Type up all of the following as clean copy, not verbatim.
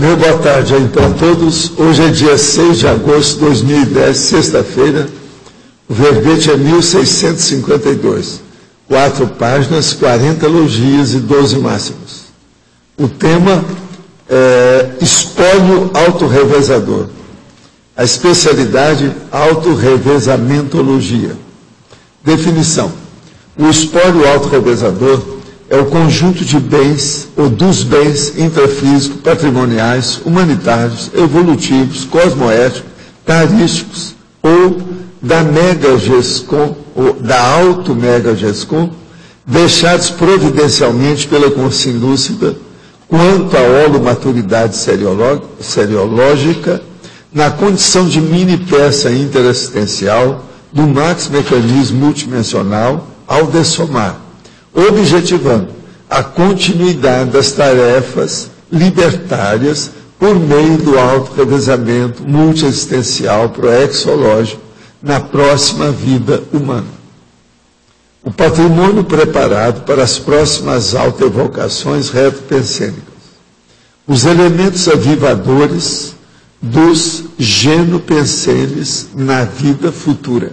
Meu boa tarde aí para todos. Hoje é dia 6 de agosto de 2010, sexta-feira. O verbete é 1652. 4 páginas, 40 elogios e 12 máximos. O tema é espólio autorrevezador. A especialidade, autorrevezamentologia. Definição. O espólio autorrevezador é o conjunto de bens ou dos bens intrafísicos, patrimoniais, humanitários, evolutivos, cosmoéticos, tarísticos ou da megagescom ou da auto-megagescom, deixados providencialmente pela consciência lúcida quanto à holomaturidade seriológica, na condição de mini-peça interassistencial do max-mecanismo multidimensional ao dessomar, objetivando a continuidade das tarefas libertárias por meio do auto-revezamento multiexistencial proexológico na próxima vida humana. O patrimônio preparado para as próximas autoevocações retropensênicas. Os elementos avivadores dos genopensenes na vida futura.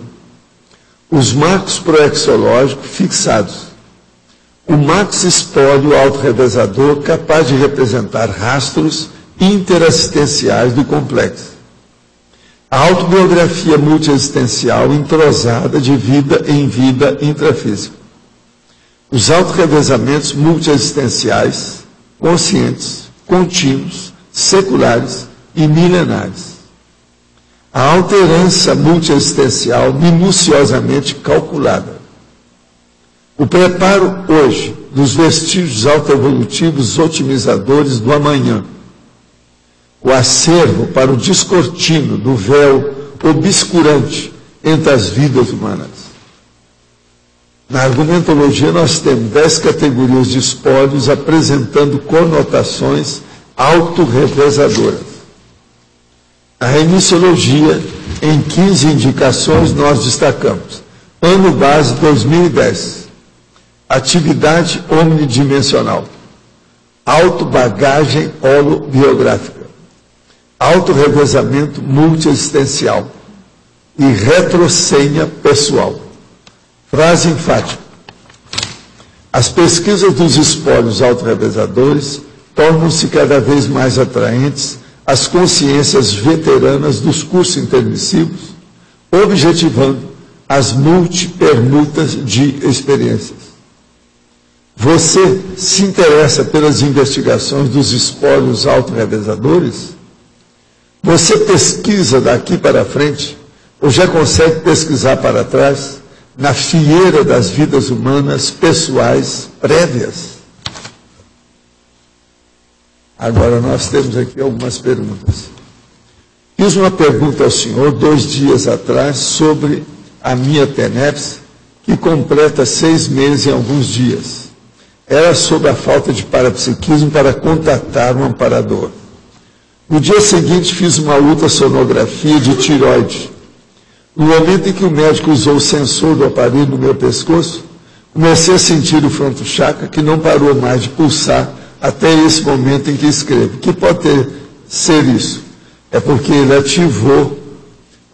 Os marcos proexológicos fixados. O max espólio autorrevezador capaz de representar rastros interassistenciais do complexo. A autobiografia multiexistencial entrosada de vida em vida intrafísica. Os autorrevezamentos multiexistenciais, conscientes, contínuos, seculares e milenares. A alterança multiexistencial minuciosamente calculada. O preparo hoje dos vestígios autoevolutivos otimizadores do amanhã. O acervo para o descortino do véu obscurante entre as vidas humanas. Na argumentologia nós temos 10 categorias de espólios apresentando conotações autorrevezadoras. A remissiologia, em 15 indicações, nós destacamos. Ano base 2010. Atividade omnidimensional. Autobagagem holobiográfica. Autorrevezamento multiexistencial. E retrosenha pessoal. Frase enfática. As pesquisas dos espólios autorrevezadores tornam-se cada vez mais atraentes às consciências veteranas dos cursos intermissivos, objetivando as multipermutas de experiências. Você se interessa pelas investigações dos espólios autorrevezadores? Você pesquisa daqui para frente, ou já consegue pesquisar para trás, na fieira das vidas humanas pessoais prévias? Agora nós temos aqui algumas perguntas. Fiz uma pergunta ao senhor 2 dias atrás sobre a minha TENEPS, que completa 6 meses em alguns dias. Era sobre a falta de parapsiquismo para contatar um amparador. No dia seguinte fiz uma ultrassonografia de tireoide. No momento em que o médico usou o sensor do aparelho no meu pescoço, comecei a sentir o frontochakra que não parou mais de pulsar até esse momento em que escrevo. Que pode ser isso? É porque ele ativou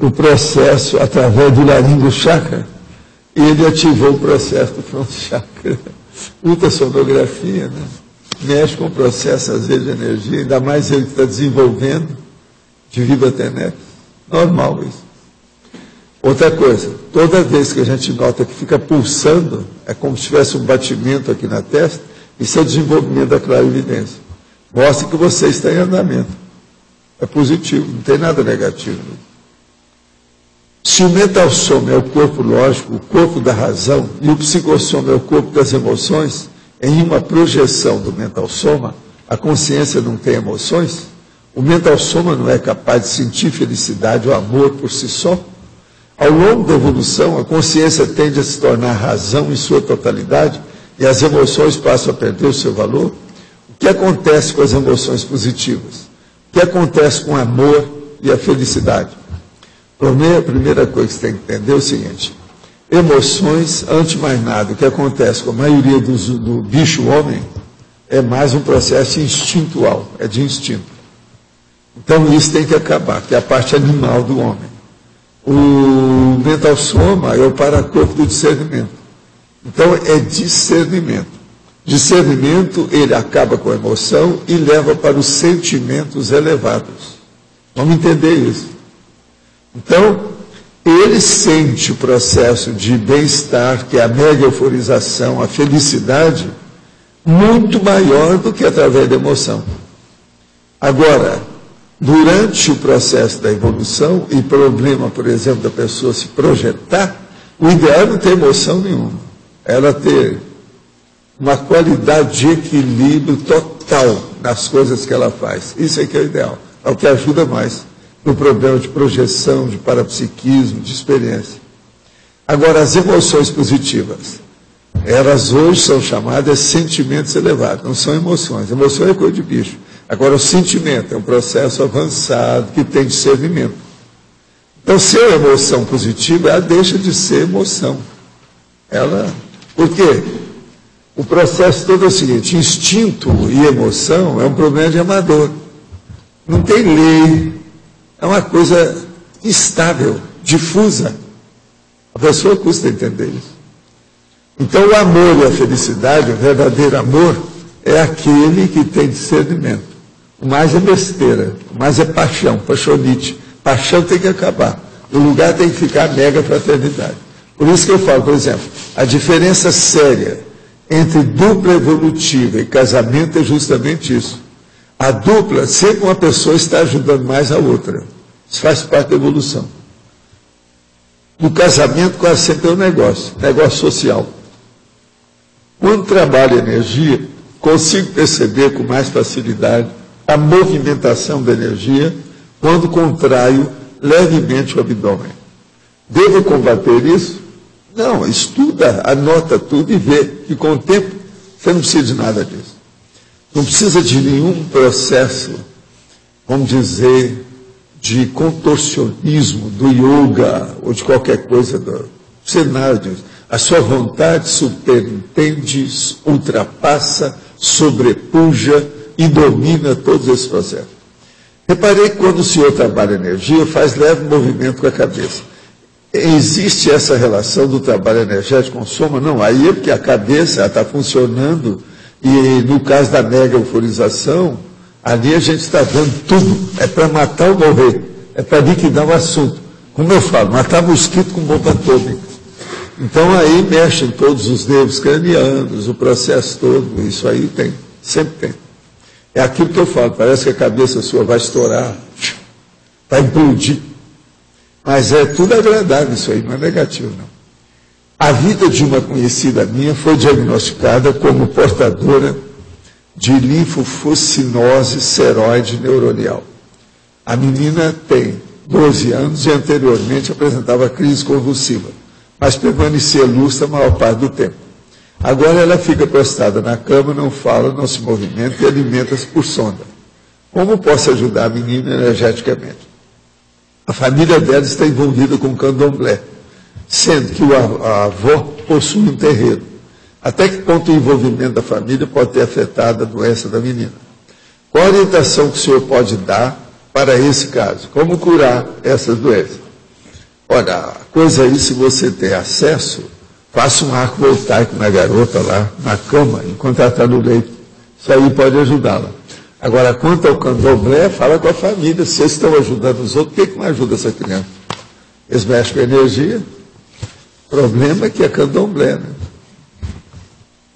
o processo através do laringochakra e ele ativou o processo do frontochakra. Ultrassonografia, né? Mexe com o processo, às vezes, de energia, ainda mais ele que está desenvolvendo de vida TENEPS. Normal isso. Outra coisa, toda vez que a gente nota que fica pulsando, é como se tivesse um batimento aqui na testa, isso é o desenvolvimento da clarividência. Mostra que você está em andamento. É positivo, não tem nada negativo. Se o mental soma é o corpo lógico, o corpo da razão, e o psicossoma é o corpo das emoções, em uma projeção do mental soma, a consciência não tem emoções, o mental soma não é capaz de sentir felicidade ou amor por si só. Ao longo da evolução, a consciência tende a se tornar razão em sua totalidade e as emoções passam a perder o seu valor. O que acontece com as emoções positivas? O que acontece com o amor e a felicidade? A primeira coisa que você tem que entender é o seguinte: emoções, antes de mais nada, o que acontece com a maioria do bicho homem é mais um processo instintual, é de instinto. Então isso tem que acabar, que é a parte animal do homem. O mental soma é o paracorpo do discernimento. Então é discernimento. Discernimento, ele acaba com a emoção e leva para os sentimentos elevados. Vamos entender isso. Então, ele sente o processo de bem-estar, que é a mega euforização, a felicidade, muito maior do que através da emoção. Agora, durante o processo da evolução, e problema, por exemplo, da pessoa se projetar, o ideal é não ter emoção nenhuma. Ela ter uma qualidade de equilíbrio total nas coisas que ela faz. Isso é que é o ideal. É o que ajuda mais no problema de projeção, de parapsiquismo, de experiência. Agora, as emoções positivas, elas hoje são chamadas sentimentos elevados, não são emoções. Emoção é coisa de bicho. Agora, o sentimento é um processo avançado que tem discernimento. Então, se é uma emoção positiva, ela deixa de ser emoção. Por quê? O processo todo é o seguinte: instinto e emoção é um problema de amador. Não tem lei. É uma coisa instável, difusa. A pessoa custa entender isso. Então, o amor e a felicidade, o verdadeiro amor, é aquele que tem discernimento. O mais é besteira, o mais é paixão, paixonite. Paixão tem que acabar. O lugar tem que ficar a mega fraternidade. Por isso que eu falo, por exemplo, a diferença séria entre dupla evolutiva e casamento é justamente isso. A dupla, sempre uma pessoa está ajudando mais a outra. Isso faz parte da evolução. No casamento, quase sempre é um negócio social. Quando trabalho energia, consigo perceber com mais facilidade a movimentação da energia quando contraio levemente o abdômen. Devo combater isso? Não, estuda, anota tudo e vê que com o tempo você não precisa de nada disso. Não precisa de nenhum processo, vamos dizer, de contorcionismo do yoga ou de qualquer coisa do cenário. A sua vontade superintende, ultrapassa, sobrepuja e domina todos esses processos. Reparei que quando o senhor trabalha energia, faz leve movimento com a cabeça. Existe essa relação do trabalho energético com o soma? Não, aí é porque a cabeça está funcionando e no caso da mega euforização, ali a gente está dando tudo. É para matar ou morrer, é para liquidar o assunto. Como eu falo, matar mosquito com bomba atômica. Então aí mexem todos os nervos cranianos, o processo todo, isso aí tem, sempre tem. É aquilo que eu falo, parece que a cabeça sua vai estourar, vai implodir. Mas é tudo agradável isso aí, não é negativo não. A vida de uma conhecida minha foi diagnosticada como portadora de linfofocinose seróide neuronial. A menina tem 12 anos e anteriormente apresentava crise convulsiva, mas permanecia lúcida a maior parte do tempo. Agora ela fica prostrada na cama, não fala, não se movimenta e alimenta-se por sonda. Como posso ajudar a menina energeticamente? A família dela está envolvida com candomblé, sendo que a avó possui um terreiro. Até que ponto o envolvimento da família pode ter afetado a doença da menina? Qual a orientação que o senhor pode dar para esse caso? Como curar essas doenças? Olha, a coisa aí, se você tem acesso, faça um arco voltaico na garota lá, na cama, enquanto ela está no leito. Isso aí pode ajudá-la. Agora, quanto ao candomblé, fala com a família. Se vocês estão ajudando os outros, por que não ajuda essa criança? Eles mexem com a energia. O problema é que é candomblé, né?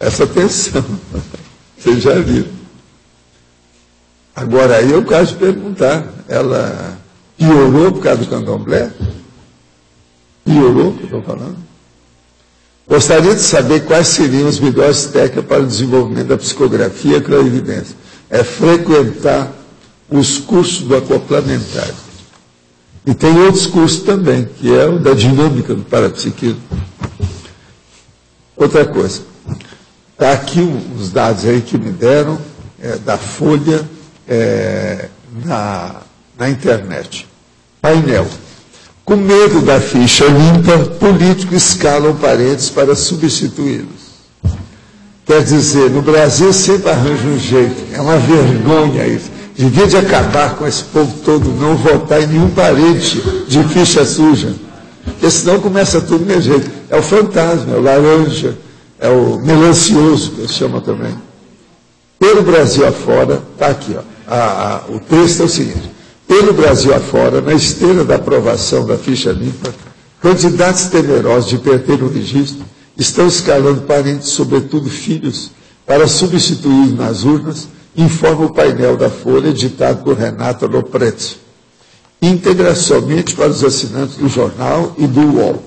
Essa tensão. Vocês já viram. Agora, aí eu caso de perguntar, ela piorou por causa do candomblé? Piorou o que eu estou falando? Gostaria de saber quais seriam as melhores técnicas para o desenvolvimento da psicografia e a clarividência. É frequentar os cursos do acoplamentário. E tem outros cursos também, que é o da dinâmica do parapsiquismo. Outra coisa, está aqui os dados aí que me deram, da Folha, na internet. Painel. Com medo da ficha limpa, políticos escalam parentes para substituí-los. Quer dizer, no Brasil sempre arranja um jeito. É uma vergonha isso. devia de acabar com esse povo todo, não votar em nenhum parente de ficha suja. Porque senão começa tudo do mesmo jeito. É o fantasma, é o laranja, é o melancioso, que eu chamo também. Pelo Brasil afora, está aqui, ó, o texto é o seguinte: pelo Brasil afora, na esteira da aprovação da ficha limpa, candidatos temerosos de perder o registro estão escalando parentes, sobretudo filhos, para substituir nas urnas, informa o painel da Folha, editado por Renato Lopretti. Íntegra somente para os assinantes do jornal e do UOL.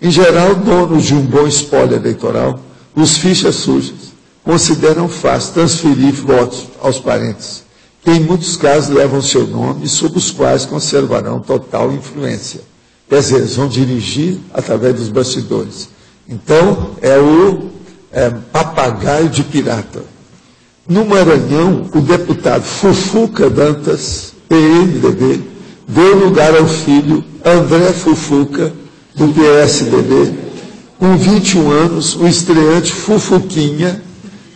Em geral, donos de um bom espólio eleitoral, os fichas sujas consideram fácil transferir votos aos parentes, que em muitos casos levam seu nome e sobre os quais conservarão total influência. Quer dizer, eles vão dirigir através dos bastidores. Então, é o papagaio de pirata. No Maranhão, o deputado Fufuca Dantas, PMDB, deu lugar ao filho André Fufuca, do PSDB, com 21 anos, o estreante Fufuquinha,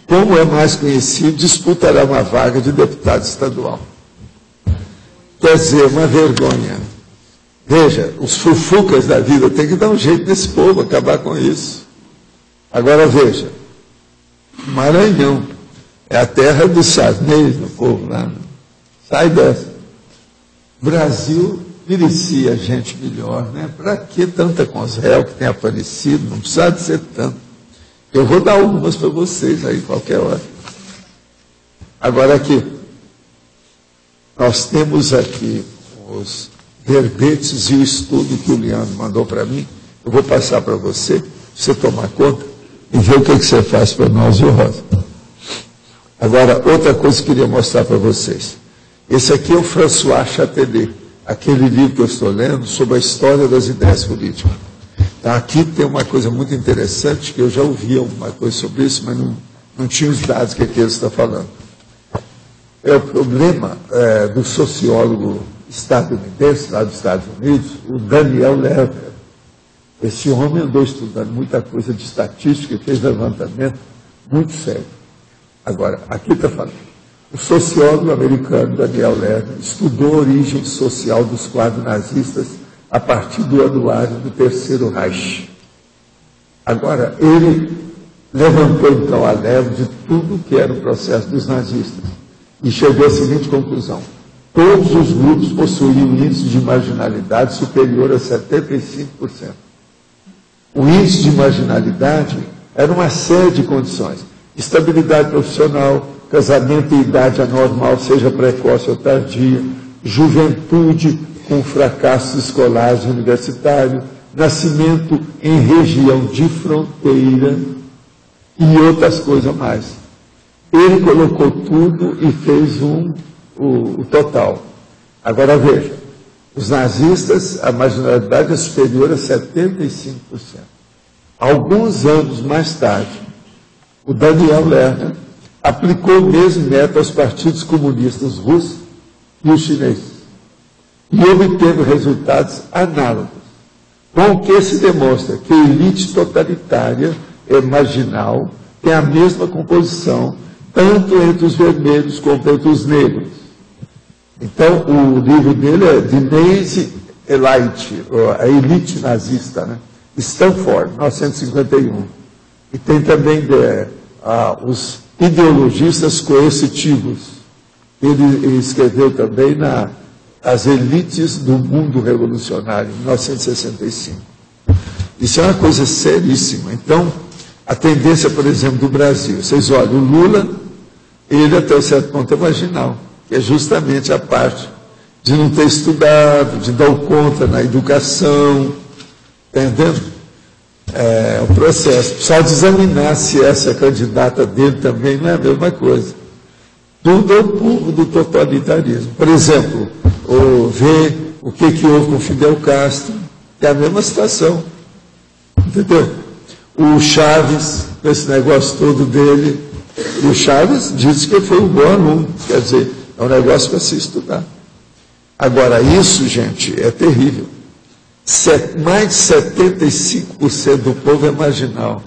como é mais conhecido, disputará uma vaga de deputado estadual. Quer dizer, uma vergonha. Veja, os fufucas da vida têm que dar um jeito nesse povo, acabar com isso. Agora veja, Maranhão é a terra dos Sarney, do povo lá. Sai dessa. Brasil merecia gente melhor, né? Para que tanta Conselho que tem aparecido? Não precisa de ser tanto. Eu vou dar algumas para vocês aí, qualquer hora. Agora aqui, nós temos aqui os verbetes e o estudo que o Leandro mandou para mim. Eu vou passar para você tomar conta e ver o que você faz para nós, viu, Rosa? Agora, outra coisa que eu queria mostrar para vocês. Esse aqui é o François Châtelet, aquele livro que eu estou lendo sobre a história das ideias políticas. Então, aqui tem uma coisa muito interessante, que eu já ouvi alguma coisa sobre isso, mas não tinha os dados que aqui ele está falando. É o problema do sociólogo estadunidense, lá dos Estados Unidos, o Daniel Lerner. Esse homem andou estudando muita coisa de estatística e fez levantamento muito sério. Agora, aqui está falando. O sociólogo americano Daniel Lerner estudou a origem social dos quadros nazistas a partir do anuário do Terceiro Reich. Agora, ele levantou então a leva de tudo que era o processo dos nazistas e chegou à seguinte conclusão: todos os grupos possuíam um índice de marginalidade superior a 75%. O índice de marginalidade era uma série de condições: estabilidade profissional, casamento em idade anormal, seja precoce ou tardia, juventude com fracassos escolares e universitários, nascimento em região de fronteira e outras coisas mais. Ele colocou tudo e fez o total. Agora veja, os nazistas, a marginalidade é superior a 75%. Alguns anos mais tarde, o Daniel Lerner aplicou o mesmo método aos partidos comunistas russos e os chineses, e obteve resultados análogos, com o que se demonstra que a elite totalitária e marginal tem a mesma composição, tanto entre os vermelhos como entre os negros. Então, o livro dele é The Nazi Elite, a elite nazista, né? Stanford, 1951. E tem também os ideologistas coercitivos. Ele escreveu também As Elites do Mundo Revolucionário, em 1965. Isso é uma coisa seríssima. Então, a tendência, por exemplo, do Brasil, vocês olham, o Lula, ele até um certo ponto é marginal, que é justamente a parte de não ter estudado, de dar o contra na educação, entendendo? É o processo. Precisa examinar se essa candidata dele também não é a mesma coisa. Tudo é o povo do totalitarismo. Por exemplo, ver o que houve com Fidel Castro, é a mesma situação. Entendeu? O Chaves, esse negócio todo dele, o Chaves disse que foi um bom aluno, quer dizer, é um negócio para se estudar. Agora, isso, gente, é terrível. Mais de 75% do povo é marginal.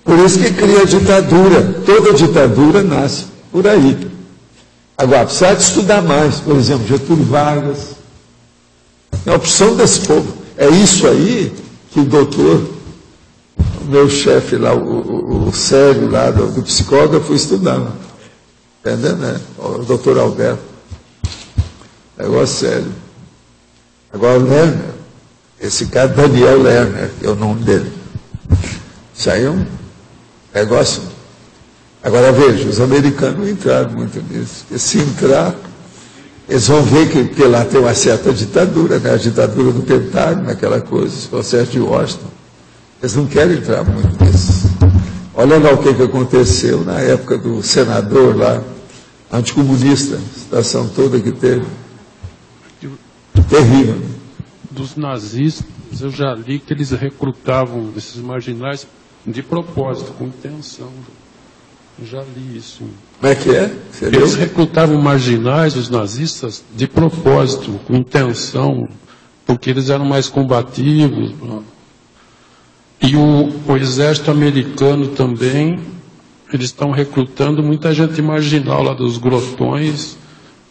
Por isso que cria a ditadura. Toda ditadura nasce por aí. Agora, precisa de estudar mais, por exemplo, Getúlio Vargas. É a opção desse povo. É isso aí que o doutor, o meu chefe lá, o Célio lá, do psicógrafo, estudava. Entendeu, né? O doutor Alberto. Negócio sério. Agora o Lerner, esse cara, Daniel Lerner, que é o nome dele. Isso aí é um negócio. Agora veja, os americanos não entraram muito nisso. Porque se entrar, eles vão ver que lá tem uma certa ditadura, né? A ditadura do Pentágono, aquela coisa, esse processo de Washington. Eles não querem entrar muito nisso. Olha lá o que aconteceu na época do senador lá, anticomunista, a situação toda que teve. Terrível. Dos nazistas, eu já li que eles recrutavam esses marginais de propósito, com intenção. Eu já li isso. Como é que é? Eles recrutavam marginais, os nazistas, de propósito, com intenção, porque eles eram mais combativos. E o exército americano também, eles estão recrutando muita gente marginal lá dos grotões,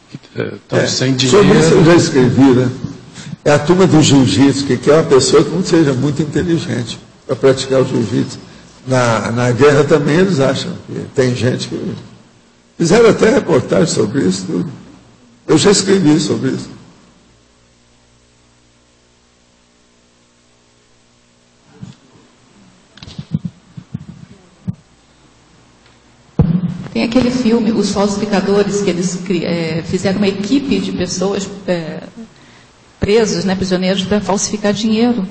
que estão sem dinheiro. Sobre isso eu já escrevi, né? É a turma do jiu-jitsu, que é uma pessoa que não seja muito inteligente para praticar o jiu-jitsu. Na guerra também eles acham que tem gente que... Fizeram até reportagem sobre isso tudo. Eu já escrevi sobre isso. Tem aquele filme, Os Falsificadores, que eles fizeram uma equipe de pessoas presos, né, prisioneiros, para falsificar dinheiro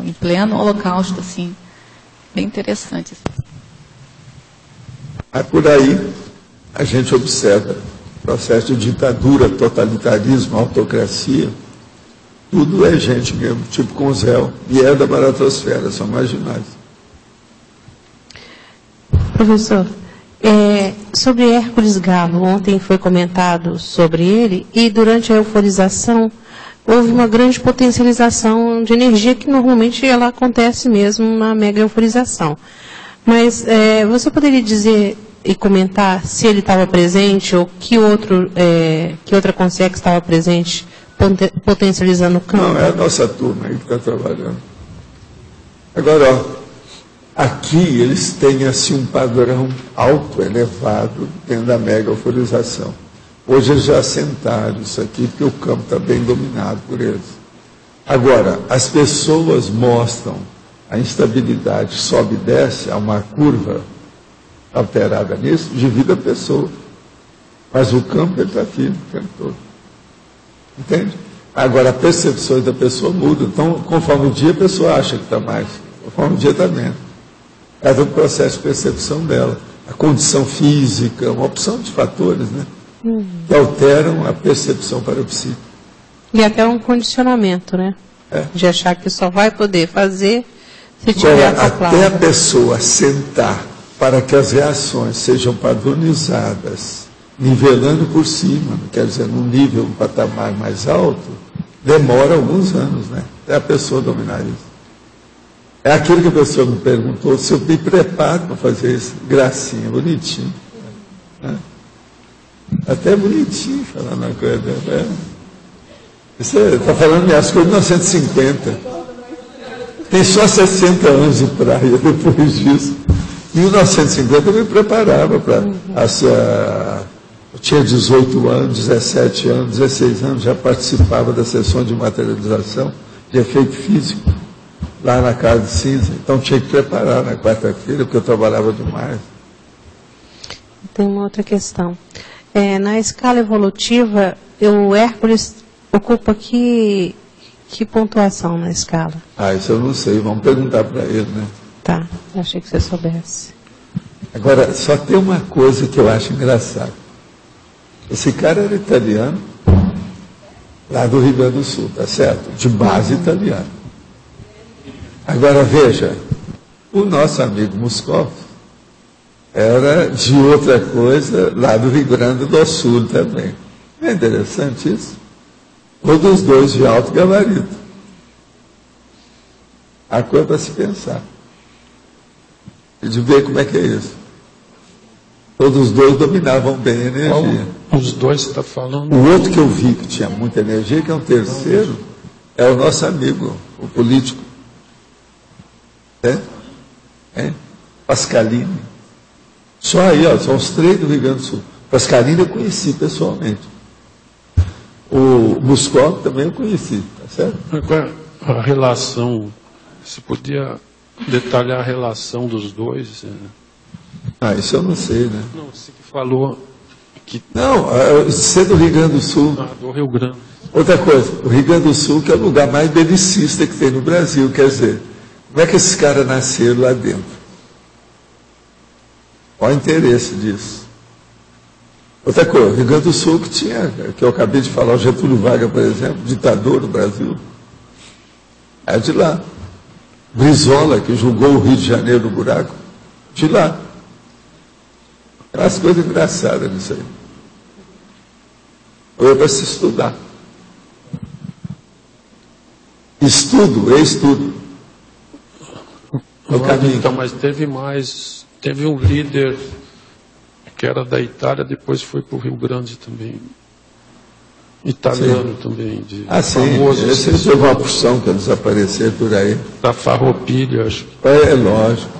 em pleno holocausto, assim. Bem interessante. Aí por aí a gente observa processo de ditadura, totalitarismo, autocracia. Tudo é gente mesmo, tipo com Zéu, e é da baratosfera, são marginais. Professor, sobre Hércules Galo, ontem foi comentado sobre ele, e durante a euforização houve uma grande potencialização de energia que normalmente ela acontece mesmo na mega euforização. Mas você poderia dizer e comentar se ele estava presente ou que outra consegue estava presente potencializando o campo? Não, é a nossa turma aí que está trabalhando. Agora, ó, aqui eles têm assim um padrão alto, elevado, dentro da mega euforização. Hoje eles já assentaram isso aqui, porque o campo está bem dominado por eles. Agora, as pessoas mostram a instabilidade, sobe e desce, há uma curva alterada nisso, divide a pessoa. Mas o campo ele está firme o tempo todo. Entende? Agora, as percepções da pessoa mudam. Então, conforme o dia, a pessoa acha que está mais. Conforme o dia está menos. É do processo de percepção dela. A condição física, uma opção de fatores, né? Que alteram a percepção parapsíquica. E até um condicionamento, né? De achar que só vai poder fazer se tiver acoplado. Até a pessoa sentar para que as reações sejam padronizadas, nivelando por cima, quer dizer, num nível, um patamar mais alto, demora alguns anos, né? Até a pessoa dominar isso. É aquilo que a pessoa me perguntou, se eu me preparo para fazer isso. Gracinha, bonitinho. Né? Até bonitinho falando uma coisa. Né? Você está falando minhas coisas de 1950. Tem só 60 anos de praia depois disso. Em 1950 eu me preparava para... Eu tinha 18 anos, 17 anos, 16 anos, já participava da sessão de materialização de efeito físico, lá na Casa de Cinza. Então tinha que preparar na quarta-feira, porque eu trabalhava demais. Tem uma outra questão. Na escala evolutiva, o Hércules ocupa que pontuação na escala? Isso eu não sei, vamos perguntar para ele, né? Tá, eu achei que você soubesse. Agora, só tem uma coisa que eu acho engraçado. Esse cara era italiano, lá do Rio Grande do Sul, tá certo? De base italiana. Agora, veja, o nosso amigo Moscov era de outra coisa, lá do Rio Grande do Sul também. Não é interessante isso? Todos os dois de alto gabarito. Há coisa para se pensar. E de ver como é que é isso. Todos os dois dominavam bem a energia. Os dois que está falando? O outro que eu vi que tinha muita energia, que é o terceiro, é o nosso amigo, o político. Pascalini. Só aí, ó, são os 3 do Rio Grande do Sul. Pascalini eu conheci pessoalmente. O Buscov também eu conheci, tá certo? Agora, a relação, você podia detalhar a relação dos dois? Isso eu não sei, né? Não, você que falou que... Não, você é do Rio Grande do Sul. do Rio Grande. Outra coisa, o Rio Grande do Sul que é o lugar mais belicista que tem no Brasil, quer dizer, como é que esses caras nasceram lá dentro? Qual o interesse disso? Outra coisa, o Rio Grande do Sul que eu acabei de falar, o Getúlio Vargas, por exemplo, ditador do Brasil, é de lá. Brizola, que julgou o Rio de Janeiro no buraco, de lá. As coisas engraçadas nisso aí. Ou é para se estudar. Estudo. Então, mas teve um líder que era da Itália, depois foi para o Rio Grande também. Italiano também. Famoso. Esse teve uma porção que desapareceu por aí. Da Farroupilha, acho. É lógico.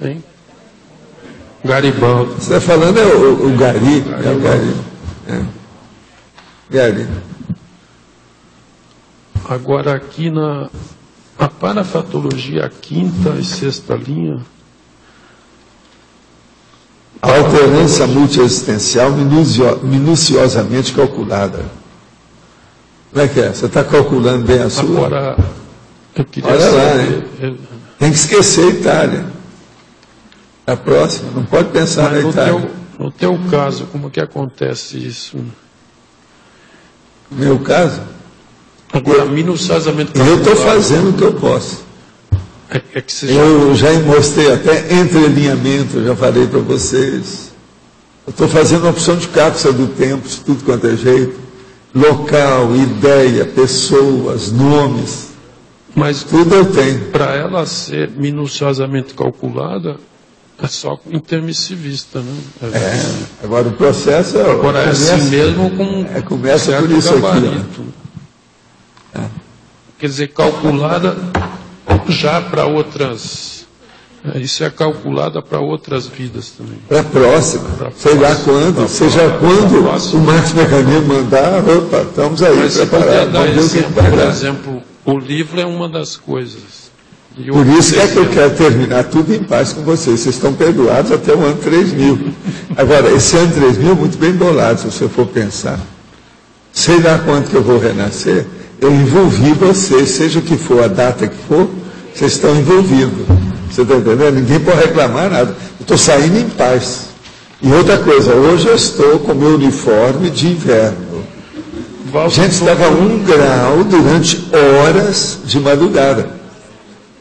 Hein? Garibaldi. Você está falando o Gari. Gari. Agora aqui a parafatologia, a 5ª e 6ª linha. A alternância multiexistencial minuciosamente calculada. Como é que é? Você está calculando bem a sua? Agora, eu queria Olha saber... lá, hein? Tem que esquecer a Itália. A próxima, não pode pensar na Itália. No teu caso, como que acontece isso? No meu caso? Agora, minuciosamente calculado. Eu estou fazendo o que eu posso. É que eu já mostrei até entrelinhamento, eu já falei para vocês. Eu estou fazendo uma opção de cápsula do tempo, de tudo quanto é jeito. Local, ideia, pessoas, nomes. Mas tudo eu tenho. Para ela ser minuciosamente calculada, é só intermissivista, né? Agora o processo é... Agora é assim mesmo com começa por isso gabarito. Aqui. Quer dizer, calculada já para outras... isso é calculada para outras vidas também. Para a próxima. Sei lá quando. Seja quando o Max Mecanismo mandar, opa, estamos aí preparados. Vamos ver o que vai dar. Por exemplo, o livro é uma das coisas. Por isso que eu quero terminar tudo em paz com vocês. Vocês estão perdoados até o ano 3000. Agora, esse ano 3000 é muito bem bolado, se você for pensar. Sei lá quanto que eu vou renascer, eu envolvi vocês, seja o que for, a data que for, vocês estão envolvidos. Você está entendendo? Ninguém pode reclamar nada. Eu estou saindo em paz. E outra coisa, hoje eu estou com meu uniforme de inverno. A gente estava a 1 grau durante horas de madrugada.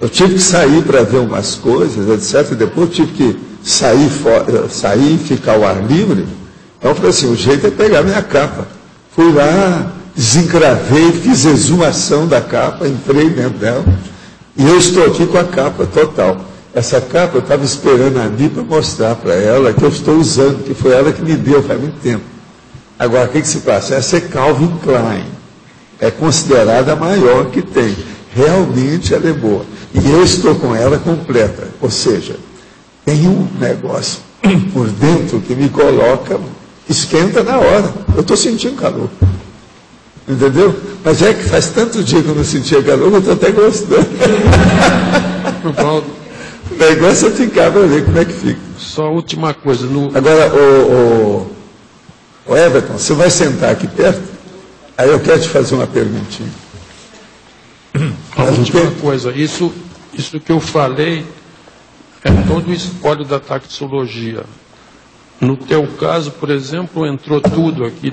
Eu tive que sair para ver umas coisas, etc. E depois tive que sair e ficar ao ar livre. Então eu falei assim, o jeito é pegar minha capa. Fui lá, desencravei, fiz exumação da capa, entrei dentro dela. E eu estou aqui com a capa total. Essa capa eu estava esperando a Ani para mostrar para ela que eu estou usando, que foi ela que me deu faz muito tempo. Agora, o que se passa? Essa é Calvin Klein. É considerada a maior que tem. Realmente ela é boa. E eu estou com ela completa. Ou seja, tem um negócio por dentro que me coloca, esquenta na hora. Eu estou sentindo calor. Entendeu? Mas é que faz tanto dia que eu não sentia calor, que eu estou até gostando. O negócio é ficar para ver como é que fica. Só a última coisa. Agora, o Everton, você vai sentar aqui perto? Aí eu quero te fazer uma perguntinha. A última coisa, isso que eu falei é todo o espólio da taxologia. No teu caso, por exemplo, entrou tudo aqui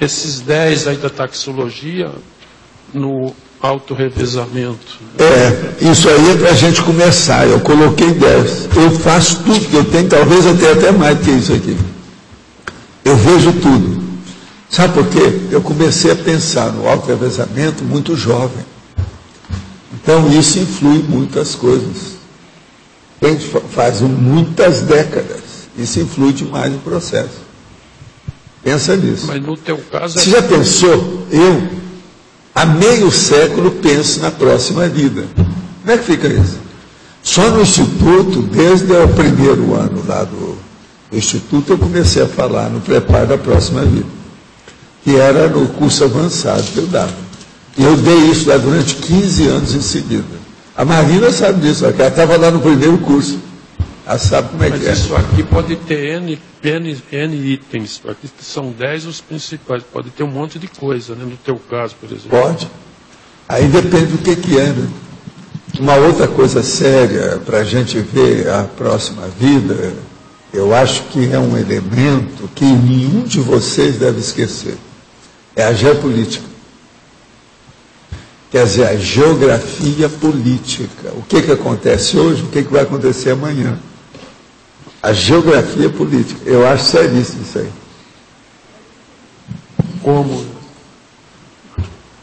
esses 10 aí da taxologia no autorrevezamento. Isso aí é para a gente começar. Eu coloquei 10. Eu faço tudo que eu tenho, talvez eu tenha até mais do que isso aqui. Eu vejo tudo. Sabe por quê? Eu comecei a pensar no autorrevezamento muito jovem. Então isso influi muitas coisas. A gente faz muitas décadas. Isso influi demais no processo. Pensa nisso. Mas no teu caso... Você já pensou? Eu, há meio século, penso na próxima vida. Como é que fica isso? Só no Instituto, desde o primeiro ano lá do Instituto, eu comecei a falar no preparo da próxima vida, que era no curso avançado que eu dava. E eu dei isso lá durante 15 anos em seguida. A Marina sabe disso, ela estava lá no primeiro curso. Ela sabe como é que é. Mas isso aqui pode ter N itens. Aqui são 10 os principais. Pode ter um monte de coisa, né? No teu caso, por exemplo. Pode. Aí depende do que é, né? Uma outra coisa séria para a gente ver a próxima vida, eu acho que é um elemento que nenhum de vocês deve esquecer. É a geopolítica. Quer dizer, a geografia política. O que acontece hoje, o que vai acontecer amanhã. A geografia política. Eu acho seríssimo isso aí. Como?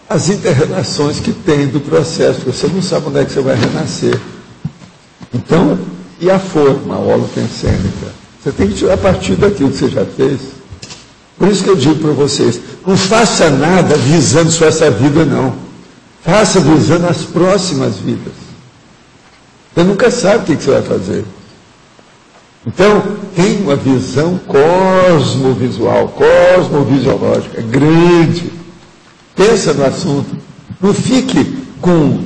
As inter-relações que tem do processo, você não sabe onde é que você vai renascer. Então, e a forma, a holopensêmica? Você tem que tirar partido daquilo que você já fez. Por isso que eu digo para vocês, não faça nada visando só essa vida, não. Faça visando as próximas vidas. Você nunca sabe o que você vai fazer. Então, tem uma visão cosmovisual, cosmovisiológica, grande. Pensa no assunto. Não fique com,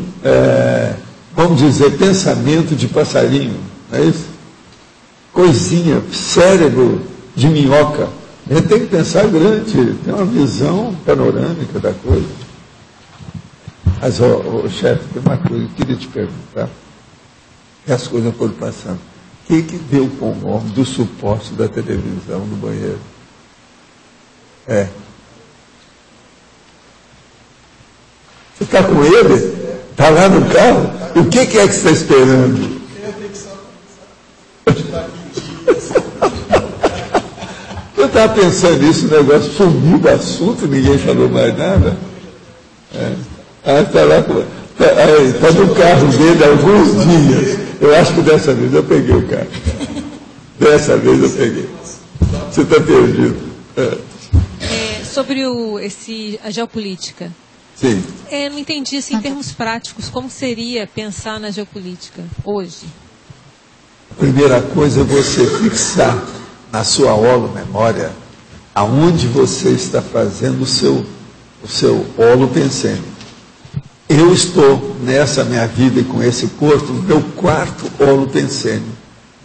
vamos dizer, pensamento de passarinho. Não é isso? Coisinha, cérebro de minhoca. A gente tem que pensar grande, ter uma visão panorâmica da coisa. Mas, chefe, tem uma coisa que eu queria te perguntar. E as coisas foram passando. O que deu com o homem do suporte da televisão no banheiro? Você está com ele? Está lá no carro? O que é que você está esperando? Eu estava pensando nisso, o negócio sumiu do assunto, ninguém falou mais nada. Está lá, está no carro dele há alguns dias. Eu acho que dessa vez eu peguei o carro. Dessa vez eu peguei. Você está perdido. Sobre a geopolítica. Sim. Eu não entendi, assim, em termos práticos, como seria pensar na geopolítica hoje? A primeira coisa é você fixar na sua holomemória aonde você está fazendo o seu holopensêmico. Eu estou nessa minha vida e com esse corpo, no meu quarto holopensêmico,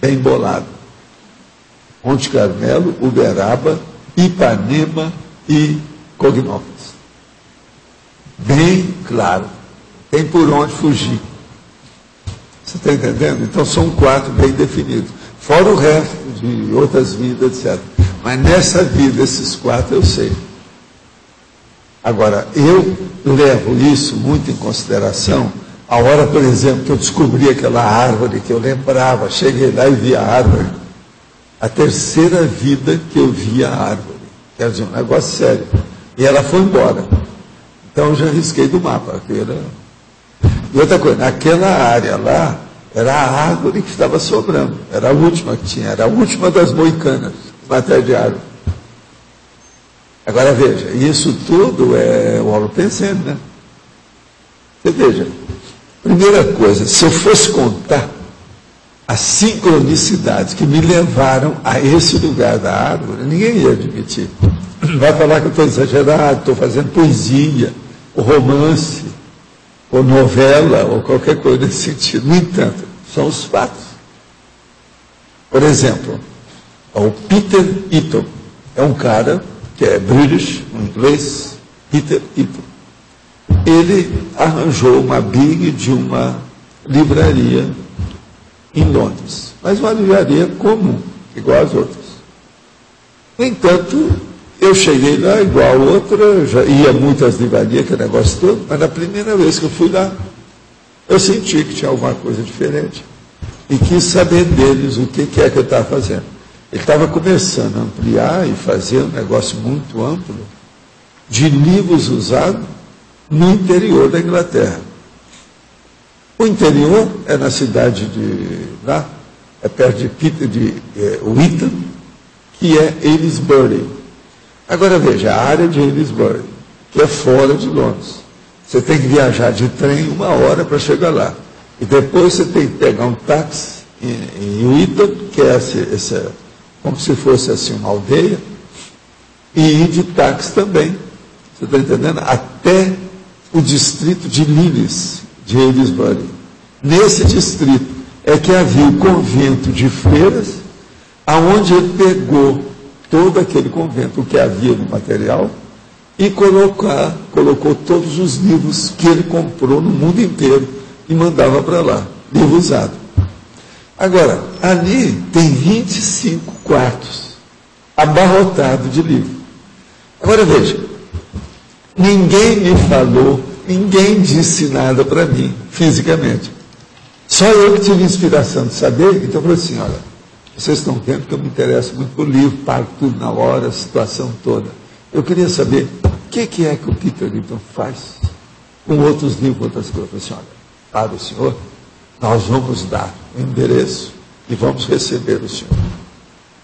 bem bolado. Monte Carmelo, Uberaba, Ipanema e Cognópolis. Bem claro. Tem por onde fugir. Você está entendendo? Então são 4 bem definidos. Fora o resto de outras vidas, etc. Mas nessa vida, esses 4 eu sei. Agora, eu levo isso muito em consideração. A hora, por exemplo, que eu descobri aquela árvore que eu lembrava, cheguei lá e vi a árvore. A terceira vida que eu vi a árvore. Quer dizer, um negócio sério. E ela foi embora. Então eu já risquei do mapa. E outra coisa, naquela área lá, era a árvore que estava sobrando. Era a última que tinha, era a última das moicanas, matéria de árvore. Agora veja, isso tudo é o holopensêmico, né? Você veja, primeira coisa, se eu fosse contar as sincronicidades que me levaram a esse lugar da árvore, ninguém ia admitir. Vai falar que eu estou exagerado, estou fazendo poesia, ou romance, ou novela, ou qualquer coisa nesse sentido. No entanto, são os fatos. Por exemplo, o Peter Eaton é um cara que é British, em inglês, Peter Eaton. Ele arranjou uma big de uma livraria em Londres, mas uma livraria comum, igual às outras. No entanto, eu cheguei lá igual a outra, já ia muito às livrarias, aquele negócio todo, mas na primeira vez que eu fui lá, eu senti que tinha alguma coisa diferente e quis saber deles o que é que eu estava fazendo. Ele estava começando a ampliar e fazer um negócio muito amplo de livros usados no interior da Inglaterra. O interior é na cidade de lá, é perto de Wheaton, que é Aylesbury. Agora veja, a área de Aylesbury, que é fora de Londres. Você tem que viajar de trem 1 hora para chegar lá. E depois você tem que pegar um táxi em Wheaton, que é como se fosse assim uma aldeia, e ir de táxi também, você está entendendo? Até o distrito de Lillis, de Aylesbury. Nesse distrito é que havia o convento de freiras, aonde ele pegou todo aquele convento, o que havia no material, e colocou todos os livros que ele comprou no mundo inteiro e mandava para lá, livro usado. Agora, ali tem 25 quartos, abarrotados de livro. Agora veja, ninguém me falou, ninguém disse nada para mim, fisicamente. Só eu que tive inspiração de saber, então eu falei assim, olha, vocês estão vendo que eu me interesso muito por livro, pago tudo na hora, a situação toda. Eu queria saber o que é que o Peter Lipton faz com outros livros, outras coisas. Eu falei assim, olha, para o senhor, nós vamos dar o endereço e vamos receber o senhor.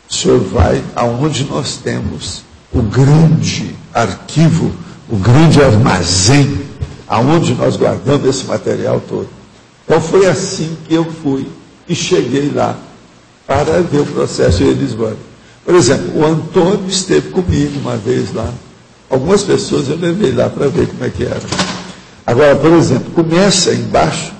O senhor vai aonde nós temos o grande arquivo, o grande armazém, aonde nós guardamos esse material todo. Então foi assim que eu fui e cheguei lá para ver o processo de Aylesbury. Por exemplo, o Antônio esteve comigo uma vez lá. Algumas pessoas eu levei lá para ver como é que era. Agora, por exemplo, começa embaixo,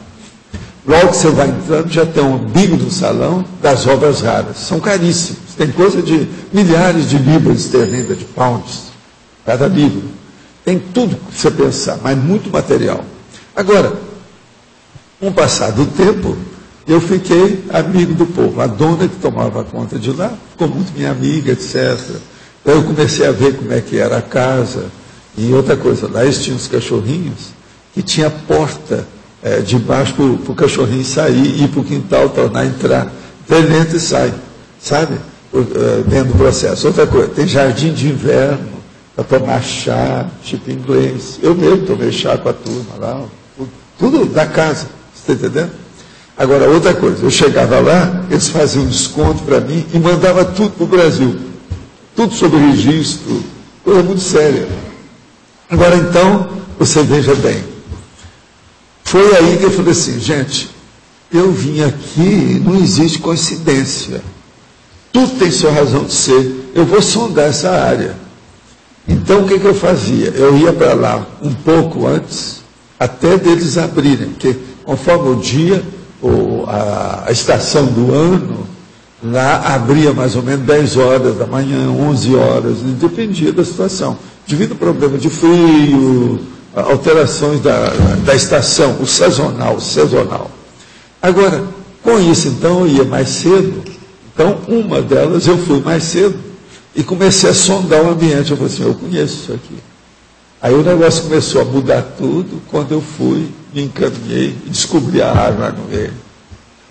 logo que você vai entrando, já tem um umbigo do salão das obras raras. São caríssimos. Tem coisa de milhares de libras esterlinas, de pounds, cada livro. Tem tudo que você pensar, mas muito material. Agora, com o passar do tempo, eu fiquei amigo do povo. A dona que tomava conta de lá ficou muito minha amiga, etc. Então eu comecei a ver como é que era a casa. E outra coisa, lá eles tinham os cachorrinhos que tinha porta de baixo para o cachorrinho sair, ir para o quintal, tornar a entrar. Então ele entra e sai, sabe? Dentro do processo. Outra coisa, tem jardim de inverno para tomar chá, tipo inglês. Eu mesmo tomei chá com a turma lá, tudo da casa, você está entendendo? Agora, outra coisa, eu chegava lá, eles faziam um desconto para mim e mandava tudo para o Brasil. Tudo sobre registro, coisa muito séria. Agora, então, você veja bem. Foi aí que eu falei assim, gente, eu vim aqui, não existe coincidência. Tudo tem sua razão de ser. Eu vou sondar essa área. Então, o que eu fazia? Eu ia para lá um pouco antes, até deles abrirem, porque conforme o dia, a estação do ano, lá abria mais ou menos 10 horas da manhã, 11 horas, dependia da situação. Devido ao problema de frio, alterações da estação, o sazonal. Agora, com isso, então, eu ia mais cedo. Então, uma delas, eu fui mais cedo e comecei a sondar o ambiente. Eu falei assim, eu conheço isso aqui. Aí o negócio começou a mudar tudo quando eu fui, me encaminhei e descobri a árvore no meio.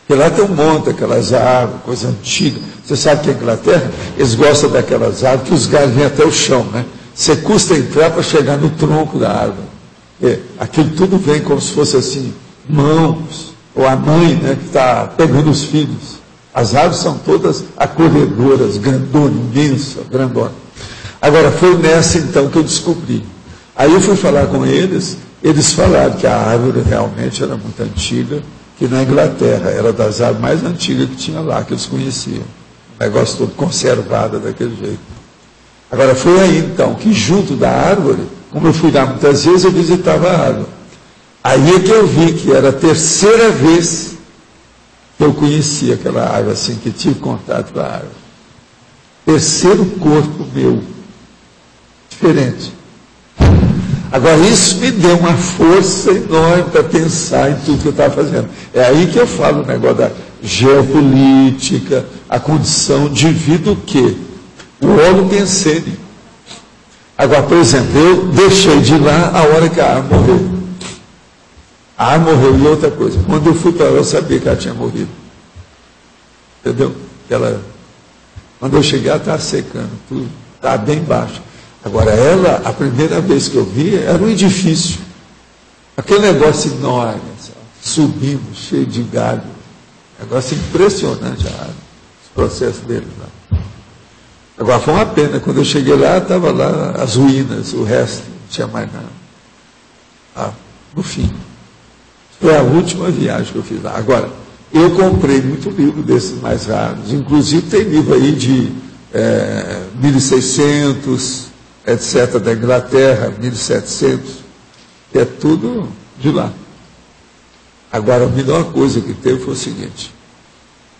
Porque lá tem um monte, aquelas árvores, coisa antiga. Você sabe que a Inglaterra, eles gostam daquelas árvores que os galhos vêm até o chão, né? Você custa entrar para chegar no tronco da árvore. Aquilo tudo vem como se fosse assim, mãos, ou a mãe, né, que está pegando os filhos. As árvores são todas acolhedoras, grandonas, imensas, grandonas. Agora, foi nessa então que eu descobri. Aí eu fui falar com eles, eles falaram que a árvore realmente era muito antiga, que na Inglaterra era das árvores mais antigas que tinha lá, que eles conheciam. O negócio todo conservado daquele jeito. Agora, foi aí então que junto da árvore, como eu fui lá muitas vezes, eu visitava a árvore. Aí é que eu vi que era a terceira vez que eu conhecia aquela árvore, assim, que tive contato com a árvore. Terceiro corpo meu, diferente. Agora, isso me deu uma força enorme para pensar em tudo que eu estava fazendo. É aí que eu falo o negócio da geopolítica, a condição de vida, o quê? O holopensene. Agora, por exemplo, eu deixei de ir lá a hora que a árvore morreu. A árvore morreu e outra coisa. Quando eu fui para lá, eu sabia que ela tinha morrido. Entendeu? Quando eu cheguei, ela estava secando tudo. Estava bem baixo. Agora, ela, a primeira vez que eu vi, era um edifício. Aquele negócio enorme, sabe? Subindo, cheio de galho. Negócio impressionante os processos deles lá. Agora, foi uma pena. Quando eu cheguei lá, estava lá as ruínas, o resto, não tinha mais nada. No fim. Foi a última viagem que eu fiz lá. Agora, eu comprei muito livro desses mais raros. Inclusive, tem livro aí de 1600, etc., da Inglaterra, 1700, que é tudo de lá. Agora, a melhor coisa que teve foi o seguinte: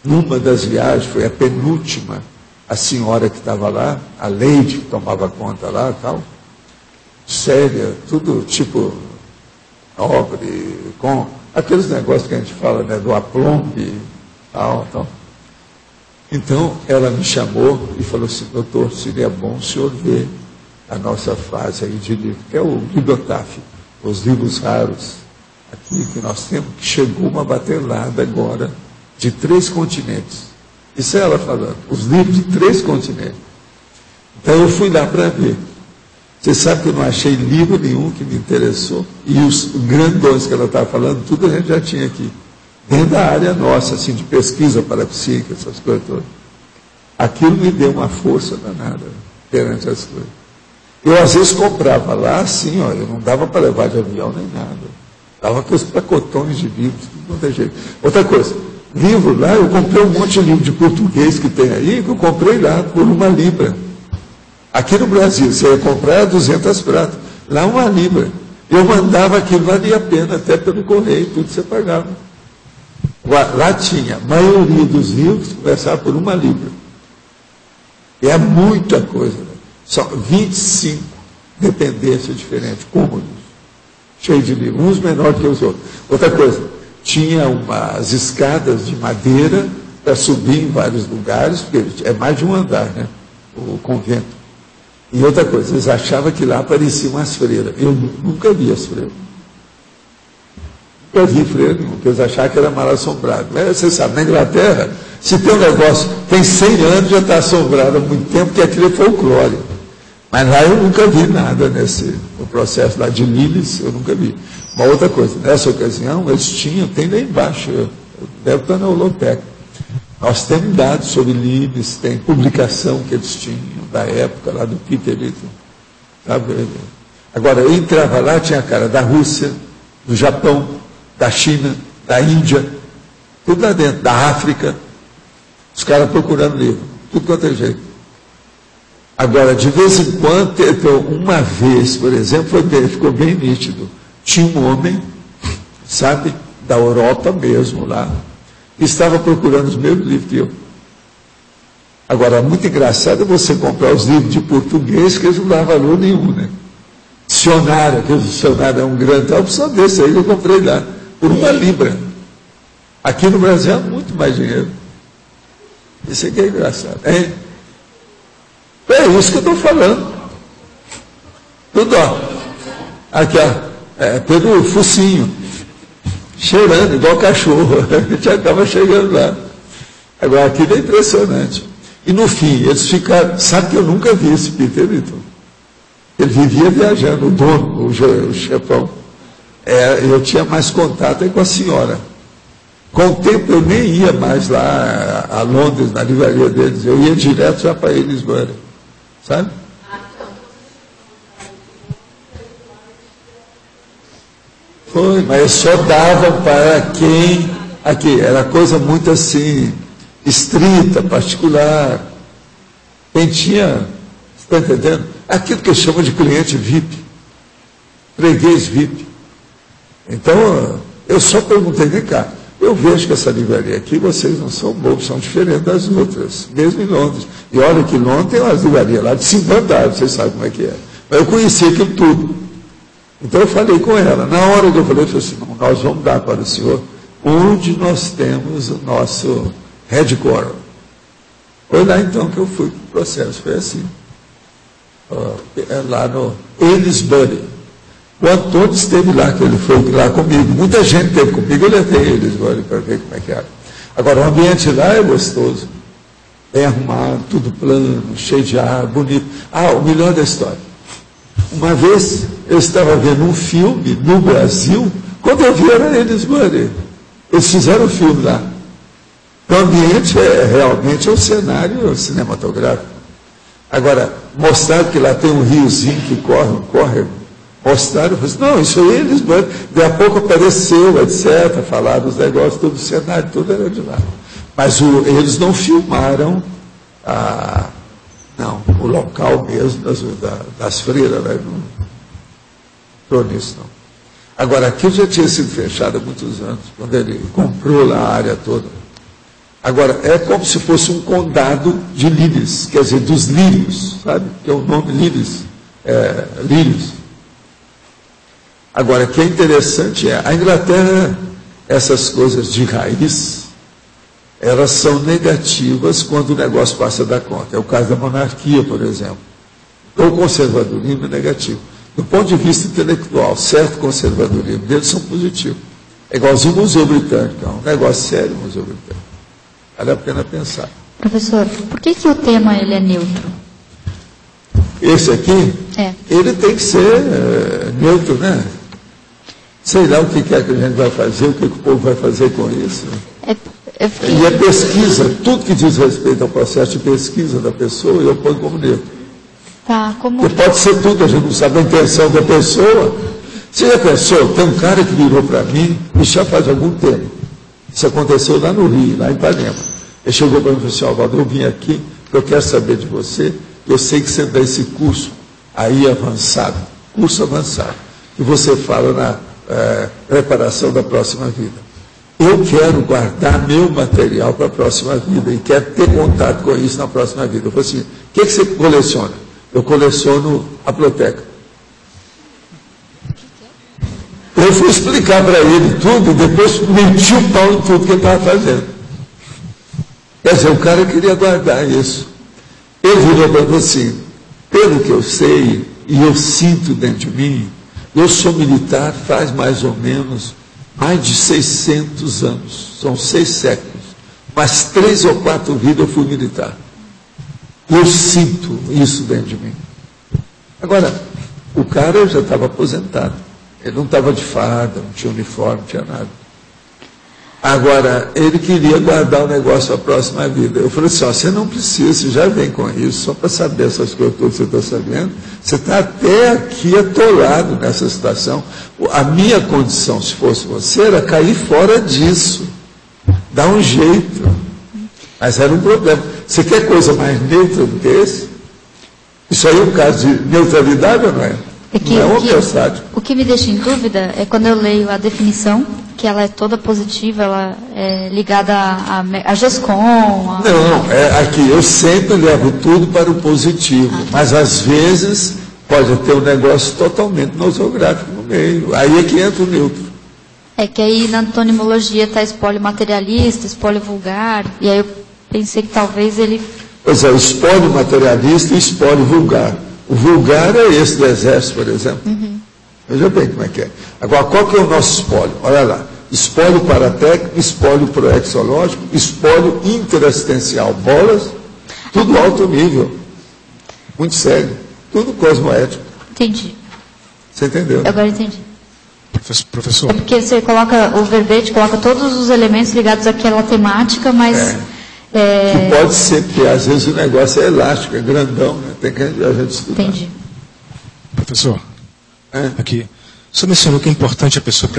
numa das viagens, foi a penúltima, a senhora que estava lá, a Lady, que tomava conta lá e tal, séria, tudo tipo nobre, com aqueles negócios que a gente fala, né, do aplombe, tal. Então, ela me chamou e falou assim: doutor, seria bom o senhor ver a nossa fase aí de livro, que é o bibliotafio, os livros raros, aqui que nós temos, que chegou uma batelada agora de 3 continentes. Isso é ela falando, os livros de 3 continentes. Então eu fui lá para ver. Você sabe que eu não achei livro nenhum que me interessou, e os grandões que ela estava falando, tudo a gente já tinha aqui, dentro da área nossa, assim, de pesquisa parapsíquica, essas coisas todas. Aquilo me deu uma força danada perante as coisas. Eu, às vezes, comprava lá, assim, ó, eu não dava para levar de avião nem nada. Dava com os pacotões de livros, tudo quanto é jeito. Outra coisa, livro lá, eu comprei um monte de livro de português que tem aí, que eu comprei lá por 1 libra. Aqui no Brasil, você ia comprar 200 pratas. Lá 1 libra. Eu mandava aquilo, valia a pena, até pelo correio, tudo você pagava. Lá tinha, a maioria dos livros começava por 1 libra. E é muita coisa. Né? Só 25 dependências diferentes, cômodos, cheios de livros, uns menores que os outros. Outra coisa, tinha umas escadas de madeira para subir em vários lugares, porque é mais de um andar, né? O convento. E outra coisa, eles achavam que lá apareciam umas freiras. Eu nunca vi as freiras. Nunca vi freira nenhum, porque eles achavam que era mal assombrado. Mas você sabe, na Inglaterra, se tem um negócio, tem 100 anos, já está assombrado há muito tempo, porque aquilo é folclore. Mas lá eu nunca vi nada no processo lá de Lilith, eu nunca vi. Uma outra coisa, nessa ocasião, eles tinham, tem lá embaixo, deve estar na Holoteca. Nós temos dados sobre Lilith, tem publicação que eles tinham da época lá do Peter Little. Sabe? Agora, eu entrava lá, tinha a cara da Rússia, do Japão, da China, da Índia, tudo lá dentro, da África, os caras procurando livro, tudo quanto é jeito. Agora, de vez em quando, então, uma vez, por exemplo, ficou bem nítido, tinha um homem, sabe, da Europa mesmo lá, que estava procurando os mesmos livros que eu. Agora, muito engraçado é você comprar os livros de português, que eles não dão valor nenhum, né? Dicionário, aquele dicionário é um grande, a opção desse aí que eu comprei lá, por 1 libra. Aqui no Brasil é muito mais dinheiro. Isso aqui é engraçado, hein? É isso que eu estou falando. Tudo, ó. Aqui, ó. Pelo focinho. Cheirando, igual cachorro. A gente acaba chegando lá. Agora, aquilo é impressionante. E no fim, eles ficaram... Sabe que eu nunca vi esse Peter Little. Ele vivia viajando, o dono, o chefão. Eu tinha mais contato aí com a senhora. Com o tempo, eu nem ia mais lá a Londres, na livraria deles. Eu ia direto já para Lisboa. Sabe? Foi, mas só davam para quem... Aqui, era coisa muito assim, estrita, particular. Quem tinha... Você está entendendo? Aquilo que chamam de cliente VIP. Freguês VIP. Então, eu só perguntei, vem cá, eu vejo que essa livraria aqui, vocês não são bobos, são diferentes das outras, mesmo em Londres. E olha que Londres tem umas livrarias lá de 5 andares, vocês sabem como é que é. Mas eu conheci aquilo tudo. Então eu falei com ela. Na hora que eu falei assim, não, nós vamos dar para o senhor onde nós temos o nosso headquarter. Foi lá então que eu fui para o processo, foi assim. Lá no Aylesbury. O Antônio esteve lá, que ele foi lá comigo. Muita gente esteve comigo, eu levei eles para ver como é que era. Agora, o ambiente lá é gostoso. Bem arrumado, tudo plano, cheio de ar, bonito. O melhor da história. Uma vez, eu estava vendo um filme no Brasil, quando eu vi era eles, mano. Eles fizeram um filme lá. O ambiente realmente é o cenário cinematográfico. Agora, mostrar que lá tem um riozinho que corre, um córrego, mostraram, eu falei assim, não, isso aí eles, daí a pouco apareceu, etc., falaram os negócios, todo o cenário, tudo era de lá. Mas eles não filmaram o local mesmo das freiras, né? Não entrou nisso, não. Agora, aquilo já tinha sido fechado há muitos anos, quando ele comprou lá a área toda. Agora, é como se fosse um condado de lírios, quer dizer, dos lírios, sabe? Que é o nome lírios. Lírios. Agora, o que é interessante a Inglaterra, essas coisas de raiz, elas são negativas quando o negócio passa da conta. É o caso da monarquia, por exemplo. O conservadorismo é negativo. Do ponto de vista intelectual, certo conservadorismo deles são positivos. É igualzinho o Museu Britânico, é um negócio sério o Museu Britânico. Vale a pena pensar. Professor, por que o tema ele é neutro? Esse aqui, ele tem que ser neutro, né? Sei lá o que é que a gente vai fazer, o que o povo vai fazer com isso. E é pesquisa, tudo que diz respeito ao processo de pesquisa da pessoa, eu ponho como neutro. Tá, como... Porque pode ser tudo, a gente não sabe a intenção da pessoa. Você já pensou, tem um cara que virou para mim, isso já faz algum tempo. Isso aconteceu lá no Rio, lá em Ipanema. Ele chegou para mim e falou assim, Valdo, eu vim aqui, porque eu quero saber de você, eu sei que você dá esse curso aí avançado, curso avançado, que você fala na preparação da próxima vida. Eu quero guardar meu material para a próxima vida e quero ter contato com isso na próxima vida. Eu falei assim, o que você coleciona? Eu coleciono a biblioteca. Eu fui explicar para ele tudo e depois meti o pau em tudo que ele estava fazendo. Quer dizer, o cara queria guardar isso. Ele virou para mim assim, pelo que eu sei e eu sinto dentro de mim, eu sou militar faz mais ou menos mais de 600 anos, são 6 séculos, mas 3 ou 4 vidas eu fui militar. Eu sinto isso dentro de mim. Agora, o cara já estava aposentado, ele não estava de farda, não tinha uniforme, não tinha nada. Agora, ele queria guardar o negócio para a próxima vida. Eu falei assim, você não precisa, você já vem com isso, só para saber essas coisas todas que você está sabendo, você está até aqui atolado nessa situação. A minha condição, se fosse você, era cair fora disso. Dar um jeito. Mas era um problema. Você quer coisa mais neutra do que esse? Isso aí é um caso de neutralidade ou não é? Não é homeostático. O que me deixa em dúvida é quando eu leio a definição, que ela é toda positiva, ela é ligada a GESCOM. Não, aqui eu sempre levo tudo para o positivo, mas às vezes pode ter um negócio totalmente nosográfico no meio. Aí é que entra o neutro. É que aí na antonimologia está espólio materialista, espólio vulgar, e aí eu pensei que talvez ele... Pois é, o espólio materialista e o espólio vulgar. O vulgar é esse do exército, por exemplo. Uhum. Veja bem como é que é. Agora, qual que é o nosso espólio? Olha lá. Espólio paratécnico, espólio proexológico, espólio interassistencial. Bolas, tudo alto nível. Muito sério. Tudo cosmoético. Entendi. Você entendeu? Agora entendi. Professor. É porque você coloca, o verbete coloca todos os elementos ligados àquela temática, mas... Que pode ser, porque às vezes o negócio é elástico, é grandão, né? Tem que a gente estudar. Entendi. Professor, aqui, o senhor mencionou que é importante a pessoa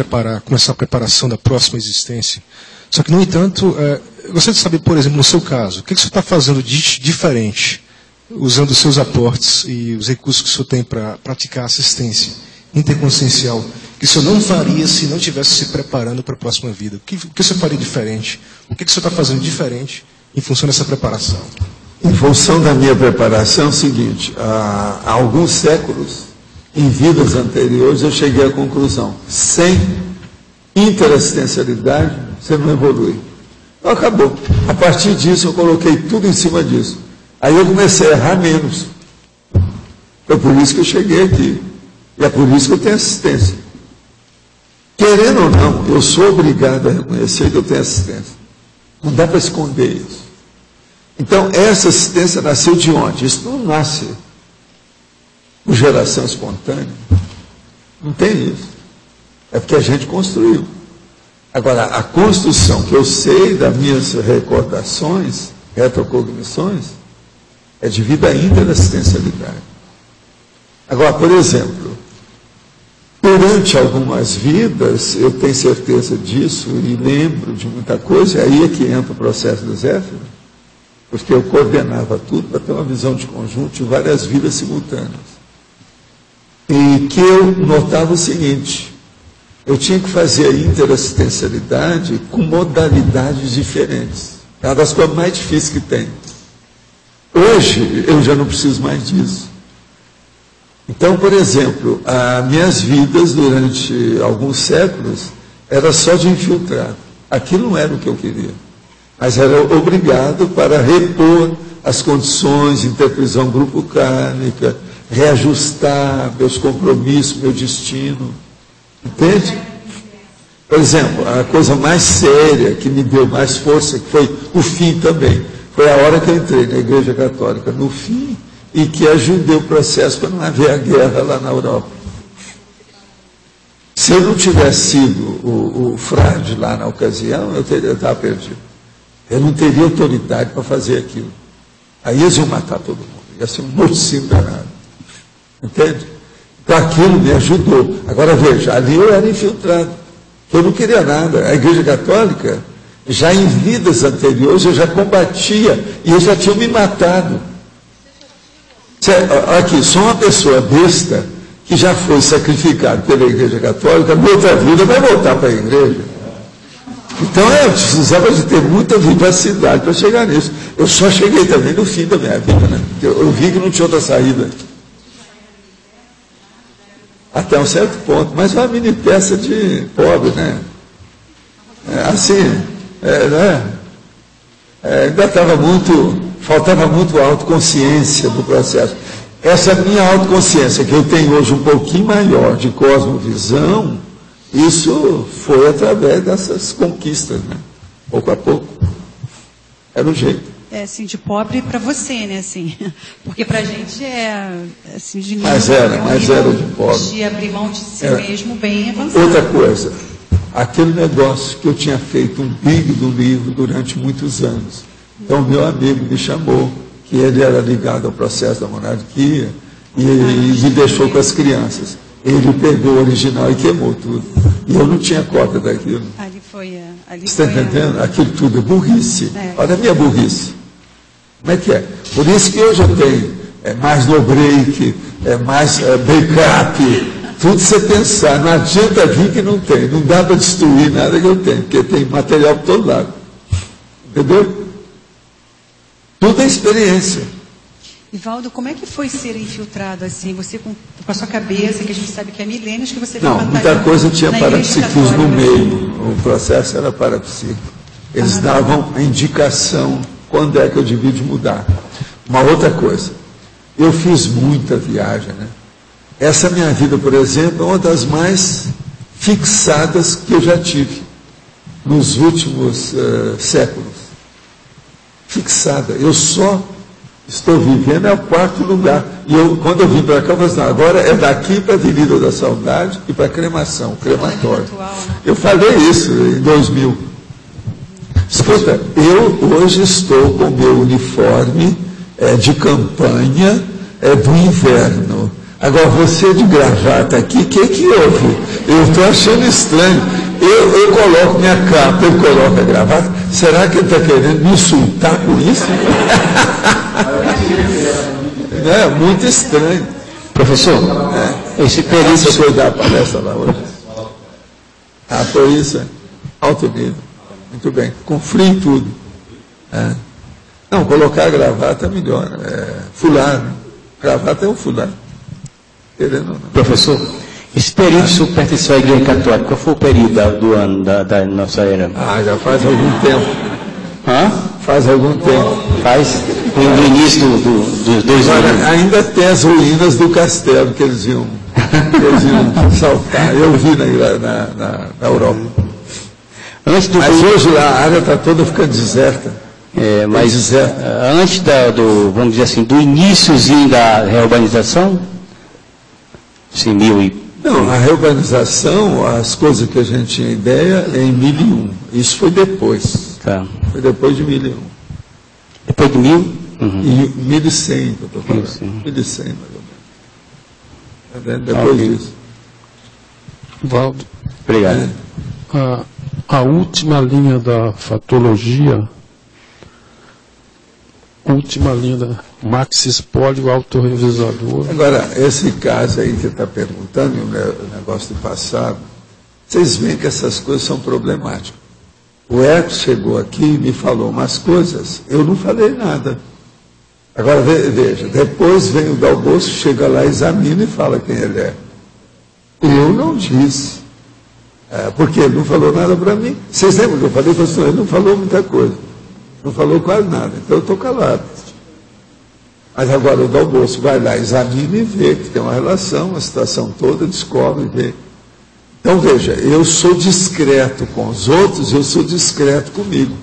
começar a preparação da próxima existência. Só que, no entanto, eu gostaria de saber, por exemplo, no seu caso, o que o senhor está fazendo de diferente, usando os seus aportes e os recursos que o senhor tem para praticar assistência interconsciencial, que o senhor não faria se não estivesse se preparando para a próxima vida? O que o senhor faria diferente? O que o senhor está fazendo diferente em função dessa preparação? Em função da minha preparação, é o seguinte, há alguns séculos, em vidas anteriores, eu cheguei à conclusão, sem interassistencialidade, você não evolui. Então acabou. A partir disso, eu coloquei tudo em cima disso. Aí eu comecei a errar menos. Foi por isso que eu cheguei aqui. E é por isso que eu tenho assistência. Querendo ou não, eu sou obrigado a reconhecer que eu tenho assistência. Não dá para esconder isso. Então, essa assistência nasceu de onde? Isso não nasce por geração espontânea. Não tem isso. É porque a gente construiu. Agora, a construção que eu sei das minhas recordações, retrocognições, é de vida interassistencialidade. Agora, por exemplo, durante algumas vidas, eu tenho certeza disso e lembro de muita coisa, aí é que entra o processo do Zéfiro, porque eu coordenava tudo para ter uma visão de conjunto de várias vidas simultâneas. E que eu notava o seguinte, eu tinha que fazer a interassistencialidade com modalidades diferentes. É uma das coisas mais difíceis que tem. Hoje, eu já não preciso mais disso. Então, por exemplo, as minhas vidas durante alguns séculos era só de infiltrado. Aquilo não era o que eu queria. Mas era obrigado para repor as condições, interprisão grupo kármica, reajustar meus compromissos, meu destino. Entende? Por exemplo, a coisa mais séria que me deu mais força, que foi o fim também, foi a hora que eu entrei na Igreja Católica, no fim, e que ajudei o processo para não haver a guerra lá na Europa. Se eu não tivesse sido o frade lá na ocasião, eu estava perdido. Eu não teria autoridade para fazer aquilo. Aí eles iam matar todo mundo. Ia ser um morcinho danado. Entende? Então aquilo me ajudou. Agora veja, ali eu era infiltrado. Eu não queria nada. A Igreja Católica, já em vidas anteriores, eu já combatia e eles já tinham me matado. Aqui, só uma pessoa besta que já foi sacrificado pela Igreja Católica, na outra vida vai voltar para a igreja. Então eu precisava de ter muita vivacidade para chegar nisso. Eu só cheguei também no fim da minha vida, né? Eu vi que não tinha outra saída. Até um certo ponto, mas uma mini peça de pobre, né? Ainda estava faltava muito autoconsciência do processo. Essa minha autoconsciência, que eu tenho hoje um pouquinho maior de cosmovisão, isso foi através dessas conquistas, né? Pouco a pouco. Era o jeito. Assim, de pobre para você, né? Assim, porque para a gente é assim, de nível, mas era de pobre. De abrir mão de si mesmo bem avançado. Outra coisa, aquele negócio que eu tinha feito um big do livro durante muitos anos. Então, meu amigo me chamou, que ele era ligado ao processo da monarquia, e me deixou com as crianças. Ele pegou o original e queimou tudo. E eu não tinha cópia daquilo. Você está entendendo? Aquilo tudo é burrice. Olha a minha burrice. Como é que é? Por isso que hoje eu tenho mais no break, mais backup, tudo você pensar. Não adianta vir que não tem. Não dá para destruir nada que eu tenho, porque tem material por todo lado. Entendeu? Tudo é experiência. Ivaldo, como é que foi ser infiltrado assim? Você com a sua cabeça, que a gente sabe que é milênios que você não, muita coisa tinha parapsiquismo no meio. O processo era parapsíquico. Eles davam a indicação quando é que eu devia de mudar. Uma outra coisa, eu fiz muita viagem, né? Essa minha vida, por exemplo, é uma das mais fixadas que eu já tive nos últimos séculos. Fixada. Eu só estou vivendo é o quarto lugar. E quando eu vim para cá, eu falei assim, agora é daqui para a Avenida da Saudade e para a cremação, crematório. Eu falei isso em 2000. Escuta, eu hoje estou com o meu uniforme de campanha do inverno. Agora, você de gravata aqui, o que houve? Eu estou achando estranho. Eu coloco minha capa, eu coloco a gravata. Será que ele está querendo me insultar com isso? É muito estranho. Professor, esse período... Você foi dar a palestra lá hoje? Foi isso, alto nível. Muito bem, com frio e tudo. Não, colocar a gravata é melhor. Fular, né? Gravata é um fular. Querendo ou não. Professor, esse período o senhor pertenceu à Igreja Católica. Qual foi o período do ano da nossa era? Já faz algum tempo. Faz algum tempo. No início dos 2 anos. Ainda tem as ruínas do castelo que eles iam saltar. Eu vi na Europa. Mas hoje lá a área está toda ficando deserta. Mas antes vamos dizer assim, do iníciozinho da reurbanização, assim, 1000 e Não, a reurbanização, as coisas que a gente tinha ideia é em 1001. Isso foi depois. Tá. Foi depois de 1001. Depois de 1000? Uhum. E 1100, que eu estou falando. 1100, mais ou menos. Depois disso. Valdo. Obrigado. A última linha da fatologia, última linha da Max Espólio, autorrevisador. Agora, esse caso aí que está perguntando, o negócio do passado, vocês veem que essas coisas são problemáticas. O Herco chegou aqui e me falou umas coisas, eu não falei nada. Agora, veja, depois vem o Dalboço, chega lá, examina e fala quem ele é. Eu não disse. Porque ele não falou nada para mim. Vocês lembram que eu falei, pastor? Ele não falou muita coisa. Não falou quase nada. Então eu estou calado. Mas agora o Dalboço vai lá, examina e vê que tem uma relação, a situação toda, descobre e vê. Então veja, eu sou discreto com os outros, eu sou discreto comigo.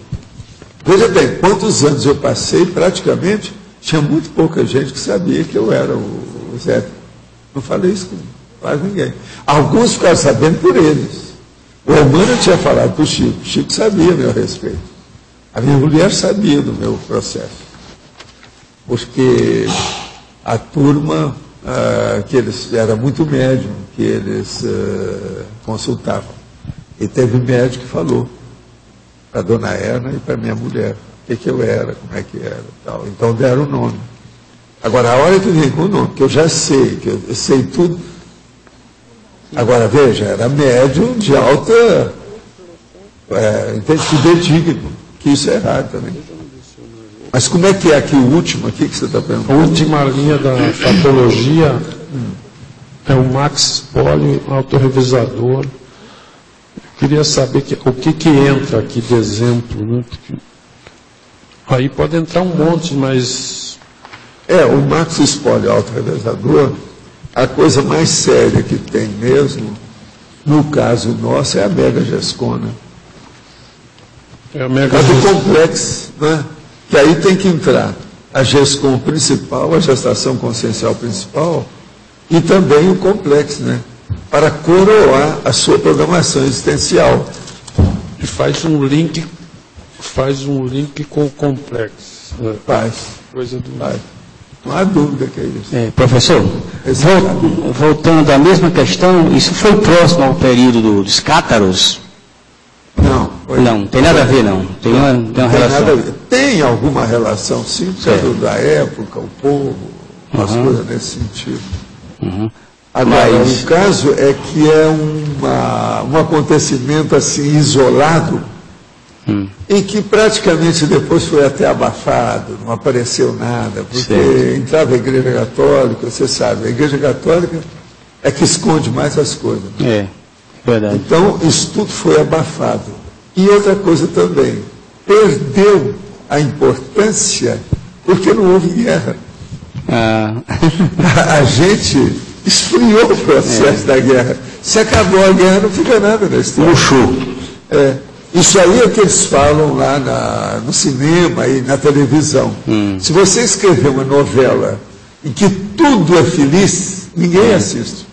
Veja bem, quantos anos eu passei, praticamente, tinha muito pouca gente que sabia que eu era o Zé. Não falei isso com quase ninguém. Alguns ficaram sabendo por eles. O Emmanuel tinha falado para o Chico sabia a meu respeito. A minha mulher sabia do meu processo. Porque a turma, que eles era muito médium, que eles consultavam. E teve médium que falou para a dona Erna e para a minha mulher o que eu era, como é que era e tal. Então deram o nome. Agora, a hora que vem com o nome, que eu já sei, que eu sei tudo. Agora, veja, era médium de alta fidedigno, que isso é errado também. Mas como é que é aqui o último aqui que você está perguntando? A última linha da patologia é o Max Espólio, autorrevisador. Eu queria saber o que entra aqui de exemplo, né? Porque aí pode entrar um monte, mas... o Max Espólio, autorrevisador, a coisa mais séria que tem mesmo, no caso nosso, é a Mega Gescona. É a Mega do complexo, né? Que aí tem que entrar a GESCOM principal, a gestação consciencial principal, e também o complexo, né? Para coroar a sua programação existencial. E faz um link com o complexo. Né? Faz. Coisa do... Faz. Não há dúvida que é isso. Professor, voltando à mesma questão, isso foi próximo ao período dos cátaros? Não, tem nada a ver, não. Tem uma relação. Nada a ver. Tem alguma relação, sim, por causa da época, o povo, as coisas nesse sentido. Agora, o caso é que é um acontecimento assim isolado, e que praticamente depois foi até abafado, não apareceu nada, porque entrava a Igreja Católica, você sabe, a Igreja Católica é que esconde mais as coisas. Verdade. Então, isso tudo foi abafado. E outra coisa também, perdeu a importância porque não houve guerra. A gente esfriou o processo da guerra. Se acabou a guerra, não fica nada na história. Murchou. Isso aí é o que eles falam lá no cinema e na televisão. Se você escrever uma novela em que tudo é feliz, ninguém assiste.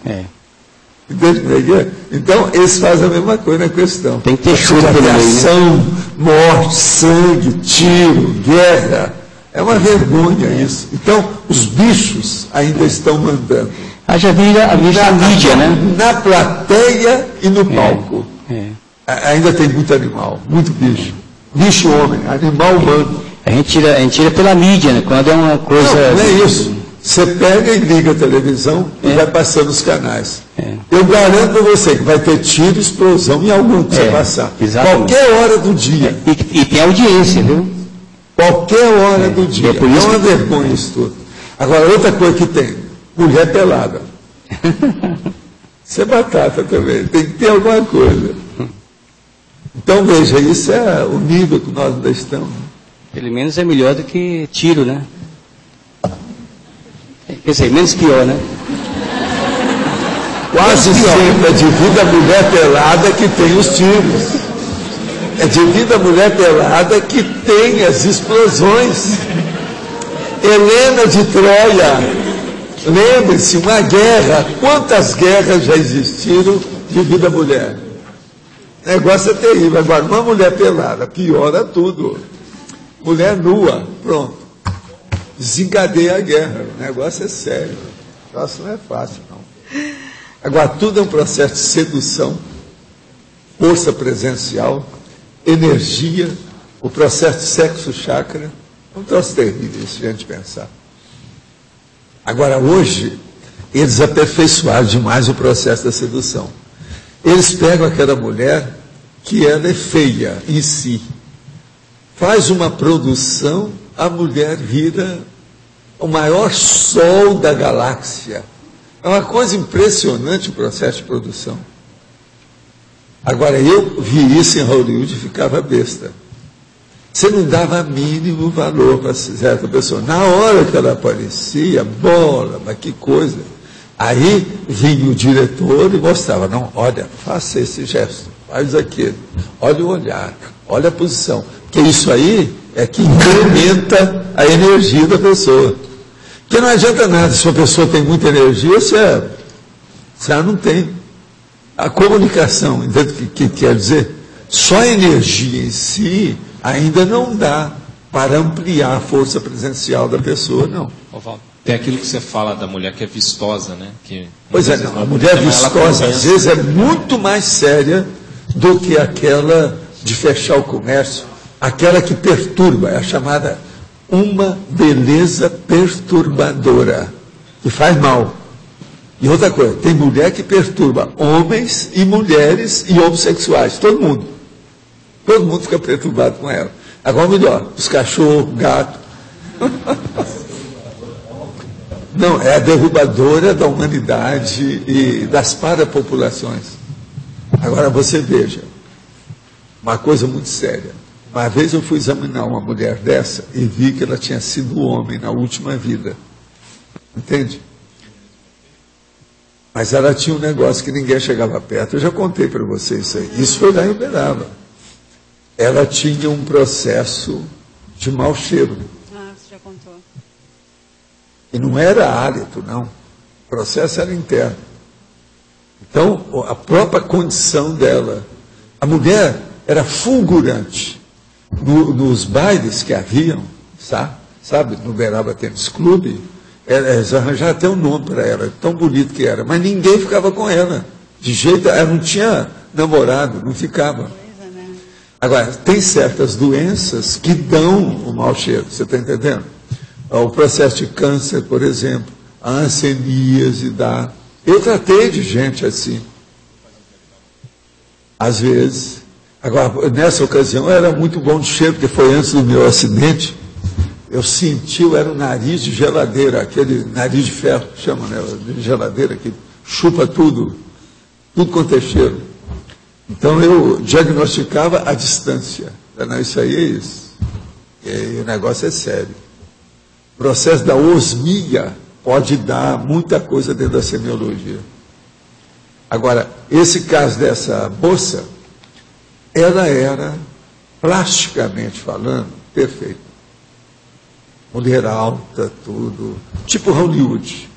Então, eles fazem a mesma coisa na questão. Tem que ter chuva de ação, morte, sangue, tiro, guerra. É uma vergonha isso. Então, os bichos ainda estão mandando. Já vira a mídia, né? Na plateia e no palco. Ainda tem muito animal, muito bicho. Bicho homem, animal humano. A gente tira pela mídia, né? Quando é uma coisa... Não é isso. Você pega e liga a televisão e vai passando os canais. Eu garanto para você que vai ter tiro e explosão em algum que você passar. Exatamente. Qualquer hora do dia. E tem audiência, viu? Qualquer hora do dia. É uma vergonha isso tudo. Agora, outra coisa que tem, mulher pelada. Isso é batata também. Tem que ter alguma coisa. Então, veja, isso é o nível que nós ainda estamos. Pelo menos é melhor do que tiro, né? Quer dizer, menos pior, né? Quase sempre é devido à mulher pelada que tem os tiros. É devido à mulher pelada que tem as explosões. Helena de Troia Lembre-se, uma guerra, quantas guerras já existiram devido à mulher? O negócio é terrível. Agora, uma mulher pelada piora tudo. Mulher nua, pronto. Desencadeia a guerra. O negócio é sério. O negócio não é fácil, não. Agora, tudo é um processo de sedução, força presencial, energia, o processo de sexo chakra. É um troço terrível isso, se a gente pensar. Agora, hoje, eles aperfeiçoaram demais o processo da sedução. Eles pegam aquela mulher que ela é feia em si, faz uma produção, a mulher vira o maior sol da galáxia. É uma coisa impressionante o processo de produção. Agora, eu vi isso em Hollywood e ficava besta. Você não dava mínimo valor para certa pessoa. Na hora que ela aparecia, bola, mas que coisa. Aí vinha o diretor e mostrava, não, olha, faça esse gesto, faz aquele, olha o olhar, olha a posição. Porque isso aí é que incrementa a energia da pessoa. Porque não adianta nada, se uma pessoa tem muita energia, se ela não tem. A comunicação, entende o que quer dizer? Só a energia em si ainda não dá para ampliar a força presencial da pessoa, não. Tem aquilo que você fala da mulher que é vistosa, né? Pois é, não, a mulher vistosa às vezes é muito mais séria do que aquela de fechar o comércio, aquela que perturba, é a chamada uma beleza perturbadora, que faz mal. E outra coisa, tem mulher que perturba homens e mulheres e homossexuais, todo mundo. Todo mundo fica perturbado com ela. Agora, melhor, os cachorros, gato. Não, é a derrubadora da humanidade e das parapopulações. Agora, você veja, uma coisa muito séria. Uma vez eu fui examinar uma mulher dessa e vi que ela tinha sido homem na última vida. Entende? Mas ela tinha um negócio que ninguém chegava perto. Eu já contei para vocês isso aí. Isso foi lá em Uberaba. Ela tinha um processo de mau cheiro. Ah, você já contou. E não era hálito, não. O processo era interno. Então, a própria condição dela. A mulher era fulgurante. Nos bailes que haviam, sabe, no Uberaba Tênis Clube, eles arranjaram até um nome para ela, tão bonito que era, mas ninguém ficava com ela. De jeito, ela não tinha namorado, não ficava. Agora, tem certas doenças que dão o mau cheiro, você está entendendo? O processo de câncer, por exemplo, a hanseníase dá. Eu tratei de gente assim. Às vezes. Agora, nessa ocasião, eu era muito bom de cheiro, porque foi antes do meu acidente. Eu senti, era um nariz de geladeira, aquele nariz de ferro, chama, né? De geladeira, que chupa tudo quanto é cheiro. Então, eu diagnosticava à distância. Não, isso aí é isso. E o negócio é sério. O processo da osmia pode dar muita coisa dentro da semiologia. Agora, esse caso dessa moça, ela era, plasticamente falando, perfeita. Mulher alta, tudo, tipo Hollywood,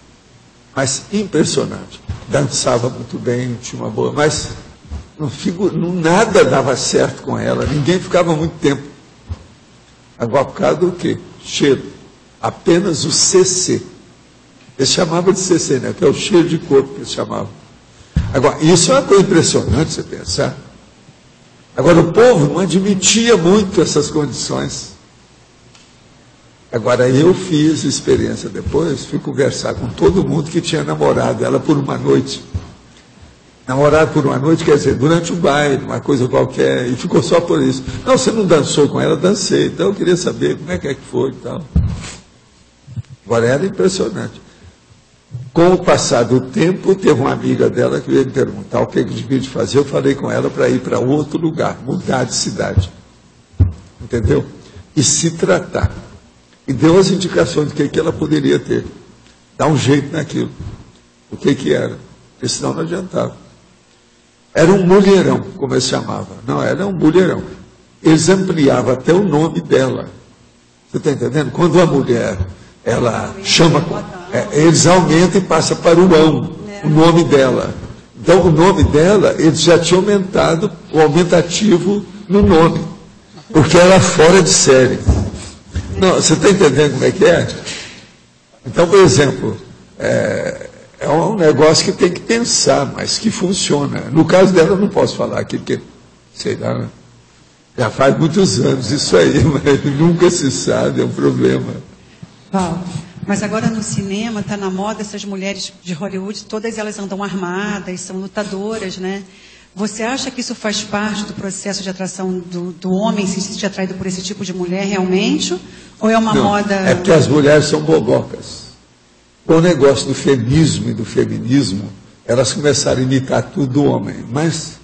mas impressionante. Dançava muito bem, tinha uma boa, mas nada dava certo com ela, ninguém ficava muito tempo. Agora, por causa do quê? Cheiro. Apenas o CC. Eles chamavam de CC, né? Que é o cheiro de corpo que eles chamavam. Agora, isso é uma coisa impressionante, você pensar. Agora, o povo não admitia muito essas condições. Agora, eu fiz experiência depois, fui conversar com todo mundo que tinha namorado ela por uma noite. Namorado por uma noite, quer dizer, durante o baile, uma coisa qualquer, e ficou só por isso. Não, você não dançou com ela? Dancei. Então, eu queria saber como é que foi e tal. Agora, era impressionante. Com o passar do tempo, teve uma amiga dela que veio me perguntar o que eu devia de fazer. Eu falei com ela para ir para outro lugar, mudar de cidade. Entendeu? E se tratar. E deu as indicações do que ela poderia ter. Dar um jeito naquilo. O que era. Porque senão não adiantava. Era um mulherão, como eles chamavam. Não, era um mulherão. Eles ampliavam até o nome dela. Você está entendendo? Quando a mulher ela chama, eles aumentam e passa para o ão, o nome dela. Então, o nome dela, eles já tinham aumentado o aumentativo no nome, porque ela é fora de série. Não, você está entendendo como é que é? Então, por exemplo, é um negócio que tem que pensar, mas que funciona. No caso dela, eu não posso falar aqui, porque, sei lá, né? Já faz muitos anos isso aí, mas nunca se sabe, é um problema. Paulo, mas agora no cinema está na moda essas mulheres de Hollywood, todas elas andam armadas, são lutadoras, né? Você acha que isso faz parte do processo de atração do homem se sentir atraído por esse tipo de mulher realmente? Ou é uma moda... É porque as mulheres são bobocas. Com o negócio do feminismo e do feminismo, elas começaram a imitar tudo do homem, mas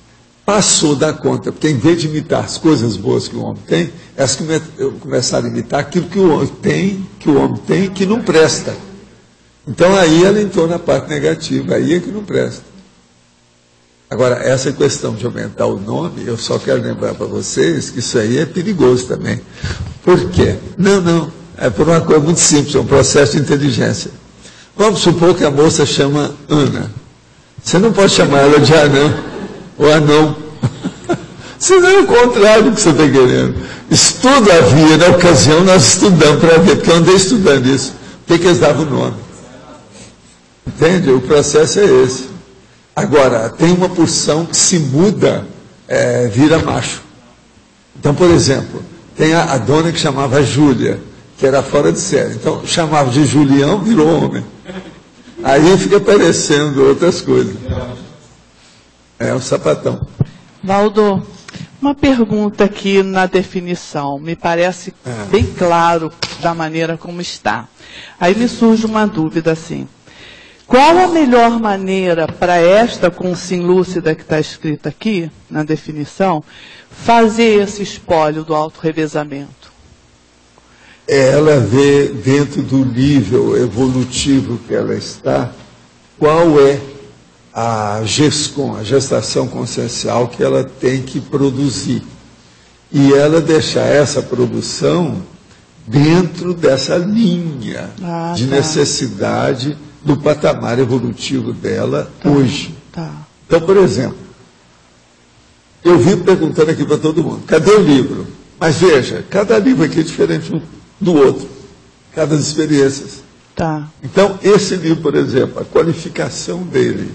passou da conta, porque em vez de imitar as coisas boas que o homem tem, elas começaram a imitar aquilo que o homem tem, que não presta. Então aí ela entrou na parte negativa, aí é que não presta. Agora, essa questão de aumentar o nome, eu só quero lembrar para vocês que isso aí é perigoso também. Por quê? Não, é por uma coisa muito simples, é um processo de inteligência. Vamos supor que a moça chama Ana. Você não pode chamar ela de anã ou anão. Senão é o contrário do que você está querendo. Estudo havia, na ocasião nós estudamos para ver, porque eu andei estudando isso. Por que eles davam o nome? Entende? O processo é esse. Agora, tem uma porção que se muda, vira macho. Então, por exemplo, tem a dona que chamava Júlia, que era fora de série. Então, chamava de Julião, virou homem. Aí fica parecendo outras coisas. É um sapatão. Valdo, uma pergunta aqui na definição. Me parece bem claro da maneira como está. Aí me surge uma dúvida assim. Qual a melhor maneira para esta consciência lúcida que está escrita aqui, na definição, fazer esse espólio do autorrevezamento? Ela vê dentro do nível evolutivo que ela está, qual é a GESCOM, a gestação consciencial que ela tem que produzir. E ela deixar essa produção dentro dessa linha de necessidade do patamar evolutivo dela hoje. Então, por exemplo, eu vivo perguntando aqui para todo mundo, cadê o livro? Mas veja, cada livro aqui é diferente um do outro, cada experiências. Então, esse livro, por exemplo, a qualificação dele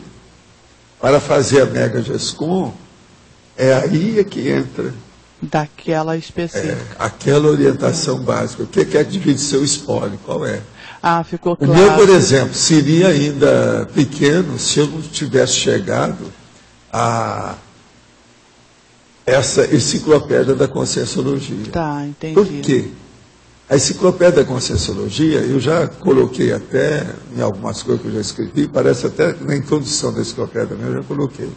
para fazer a Mega GESCOM, é aí que entra daquela específica. Aquela orientação básica. O que é dividir seu espólio? Qual é? Ficou claro. O meu, por exemplo, seria ainda pequeno se eu não tivesse chegado a essa enciclopédia da Conscienciologia. Entendi. Por quê? A enciclopédia da Conscienciologia, eu já coloquei até em algumas coisas que eu já escrevi, parece até na introdução da enciclopédia mesmo, eu já coloquei,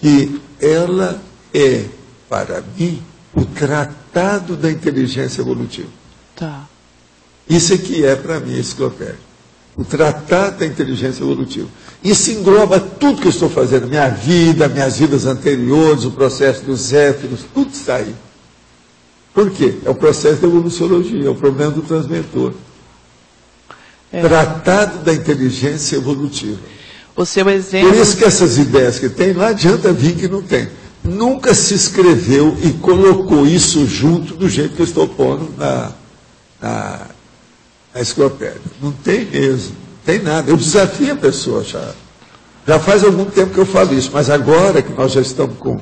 que ela é, para mim, o tratado da inteligência evolutiva. Isso é que é, para mim, a enciclopédia. O tratado da inteligência evolutiva. Isso engloba tudo que eu estou fazendo, minha vida, minhas vidas anteriores, o processo dos zéfiros, tudo está aí. Por quê? É o processo da evoluciologia, é o problema do transmentor. Tratado da inteligência evolutiva. O seu exemplo... Por isso que essas ideias que tem, não adianta vir que não tem. Nunca se escreveu e colocou isso junto do jeito que eu estou pondo na enciclopédia. Não tem mesmo, não tem nada. Eu desafio a pessoa já faz algum tempo que eu falo isso, mas agora que nós já estamos com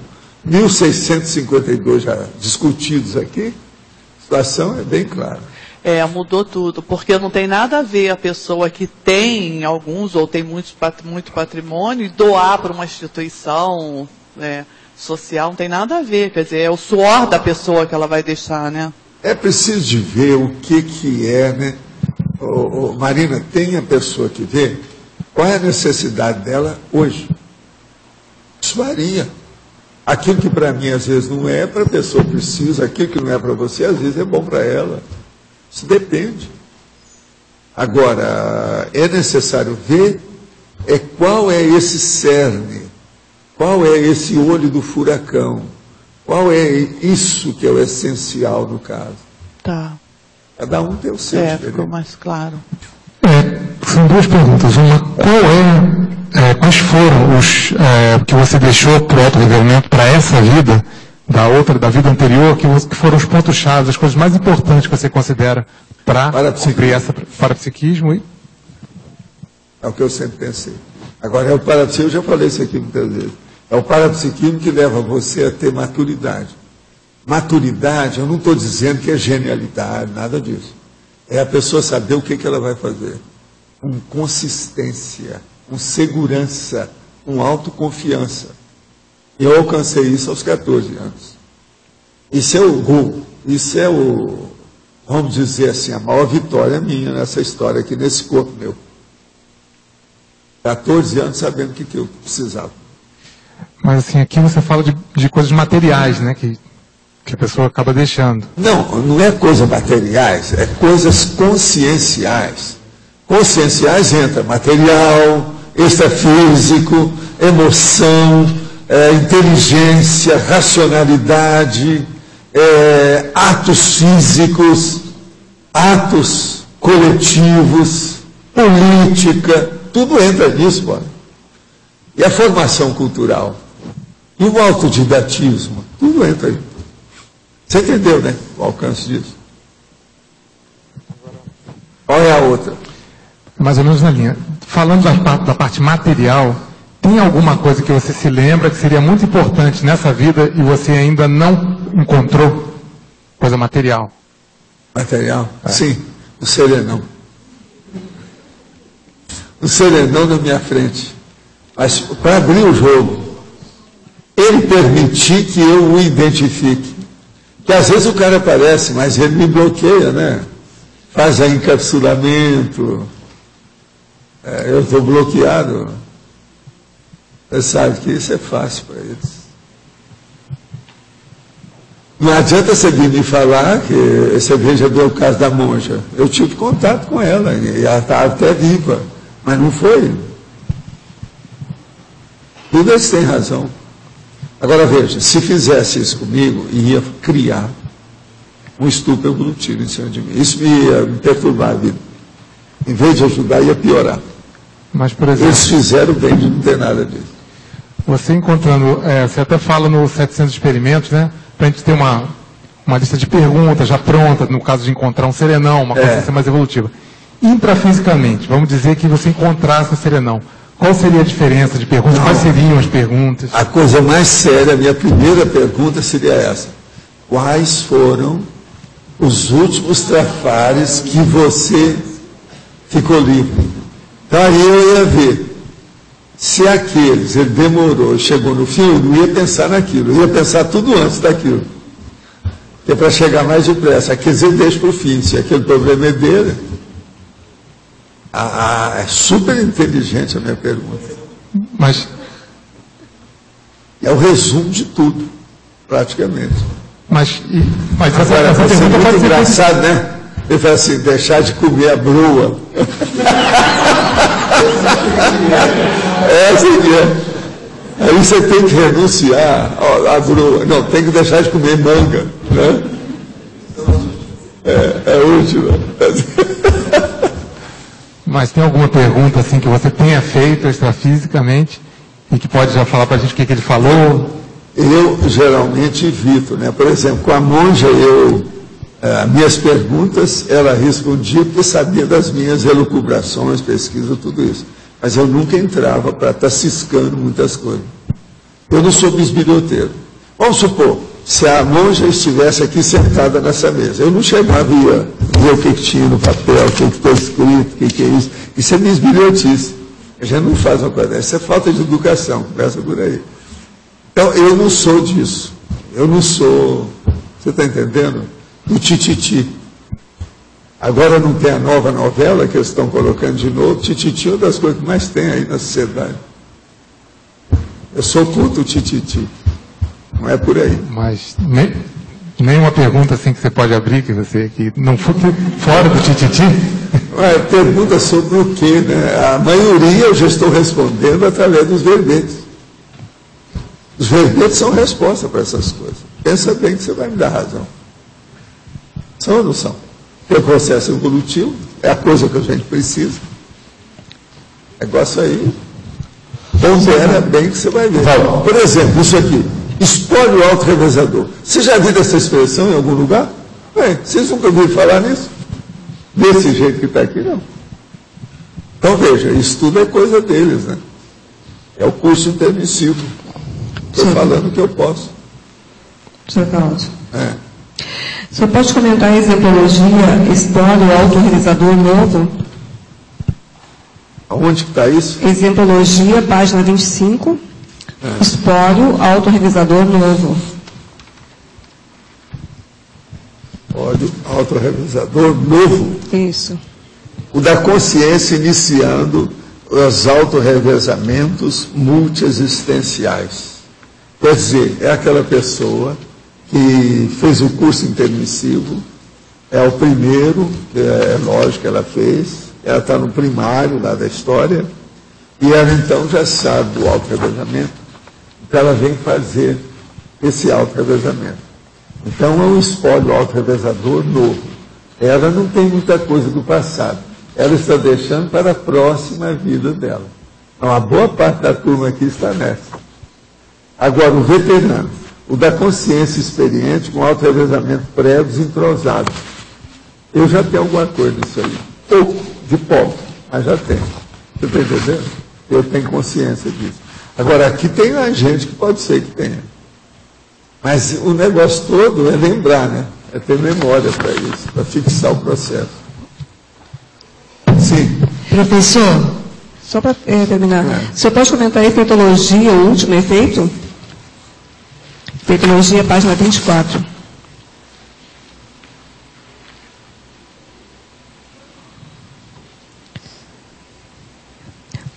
1.652 já discutidos aqui, a situação é bem clara. Mudou tudo, porque não tem nada a ver a pessoa que tem alguns ou tem muito patrimônio e doar para uma instituição social, não tem nada a ver, quer dizer, é o suor da pessoa que ela vai deixar, né? É preciso de ver o que é, né? Marina, tem a pessoa que vê qual é a necessidade dela hoje. Isso varia. Aquilo que para mim às vezes não é, para a pessoa precisa, aquilo que não é para você, às vezes é bom para ela. Isso depende. Agora, é necessário ver qual é esse cerne, qual é esse olho do furacão, qual é isso que é o essencial no caso. Cada um tem o seu. Ficou mais claro. São duas perguntas. Uma, quais foram os que você deixou para o autodesenvolvimento para essa vida, da vida anterior, que foram os pontos-chave, as coisas mais importantes que você considera para cumprir essa parapsiquismo? É o que eu sempre pensei. Agora, é o parapsiquismo, eu já falei isso aqui muitas vezes, é o parapsiquismo que leva você a ter maturidade. Maturidade, eu não estou dizendo que é genialidade, nada disso. É a pessoa saber o que ela vai fazer. Com consistência, com segurança, com autoconfiança. Eu alcancei isso aos 14 anos. Isso é vamos dizer assim, a maior vitória minha nessa história aqui, nesse corpo meu. 14 anos sabendo o que eu precisava. Mas assim, aqui você fala de coisas materiais, né, que a pessoa acaba deixando. Não é coisas materiais, é coisas conscienciais. Conscienciais entra material, extrafísico, emoção, inteligência, racionalidade, atos físicos, atos coletivos, política, tudo entra nisso, pô. E a formação cultural, e o autodidatismo, tudo entra aí. Você entendeu, né? O alcance disso. Qual é a outra? Mais ou menos na linha. Falando da parte material, tem alguma coisa que você se lembra que seria muito importante nessa vida e você ainda não encontrou? Coisa material. Material? Sim, o serenão. O serenão na minha frente. Mas para abrir o jogo, ele permitir que eu o identifique. Que às vezes o cara aparece, mas ele me bloqueia, né? Faz encapsulamento. Eu estou bloqueado. Você sabe que isso é fácil para eles. Não adianta você vir me falar que você veja o caso da monja. Eu tive contato com ela, e ela está até viva, mas não foi. Tudo eles têm razão. Agora veja, se fizesse isso comigo, ia criar um estupro evolutivo em cima de mim. Isso ia me perturbar a vida. Em vez de ajudar, ia piorar. Mas, por exemplo, eles fizeram bem de não ter nada disso. Você encontrando, você até fala nos 700 experimentos, né? Para a gente ter uma lista de perguntas já pronta, no caso de encontrar um serenão, uma consciência mais evolutiva. Intrafisicamente, vamos dizer que você encontrasse um serenão. Qual seria a diferença de perguntas? Quais seriam as perguntas? A coisa mais séria, a minha primeira pergunta seria essa. Quais foram os últimos trafares que você ficou livre? Então aí eu ia ver. Se aqueles, ele demorou e chegou no fim, eu não ia pensar naquilo. Eu ia pensar tudo antes daquilo. Que é para chegar mais depressa. Aqueles ele deixa para o fim. Se aquele problema é dele... é super inteligente a minha pergunta. Mas é o resumo de tudo, praticamente. Mas agora, vai ser muito engraçado, né? Ele fala assim, deixar de comer a broa. Seria. Aí você tem que renunciar à broa. Não, tem que deixar de comer manga. Né? É útil. Mas tem alguma pergunta assim que você tenha feito extrafisicamente e que pode já falar para a gente o que ele falou? Eu geralmente evito, né? Por exemplo, com a monja, minhas perguntas, ela respondia porque sabia das minhas elucubrações, pesquisa, tudo isso. Mas eu nunca entrava para estar ciscando muitas coisas. Eu não sou bisbilhoteiro. Vamos supor, se a monja estivesse aqui sentada nessa mesa, eu não chegava e ia ver o que tinha no papel, o que está escrito, o que é isso. Isso é bisbilhotice. A gente não faz uma coisa dessa. Isso é falta de educação, começa por aí. Então, eu não sou disso. Eu não sou, você está entendendo? Do tititi. Agora não tem a nova novela que eles estão colocando de novo. Tititi é uma das coisas que mais tem aí na sociedade. Eu sou contra o tititi. Não é por aí. Mas nenhuma pergunta assim que você pode abrir, que não for fora do tititi? Pergunta sobre o quê, né? A maioria eu já estou respondendo através dos verbetes. Os verbetes são resposta para essas coisas. Pensa bem que você vai me dar razão. São ou não são? Tem processo evolutivo, é a coisa que a gente precisa. Negócio aí, pondera bem que você vai ver. Por exemplo, isso aqui, espólio autorrevezador. Você já viu essa expressão em algum lugar? Vocês nunca ouviram falar nisso? Desse jeito que está aqui, não. Então, veja, isso tudo é coisa deles, né? É o curso intermissivo. Estou falando que eu posso. Senhor Cláudio. O senhor pode comentar a exemplologia espólio autorrevezador novo? Aonde que está isso? Exemplologia, página 25. Espólio autorrevezador novo. Espólio autorrevezador novo. Isso. O da consciência iniciando os autorrevezamentos multiexistenciais. Quer dizer, é aquela pessoa que fez o curso intermissivo, é o primeiro, é lógico que ela fez, ela está no primário lá da história, e ela então já sabe do autorrevezamento, então ela vem fazer esse autorrevezamento. Então é um espólio autorrevezador novo. Ela não tem muita coisa do passado, ela está deixando para a próxima vida dela. Então a boa parte da turma aqui está nessa. Agora, o veterano, o da consciência experiente com autorrevezamento prévio desentrosado. Eu já tenho alguma coisa disso aí. Pouco, de pobre, mas já tenho. Você está entendendo? Eu tenho consciência disso. Agora, aqui tem a gente que pode ser que tenha. Mas o negócio todo é lembrar, né? É ter memória para isso, para fixar o processo. Sim. Professor, só para terminar, o senhor pode comentar a efeitologia, o último efeito? Efeitologia, página 24.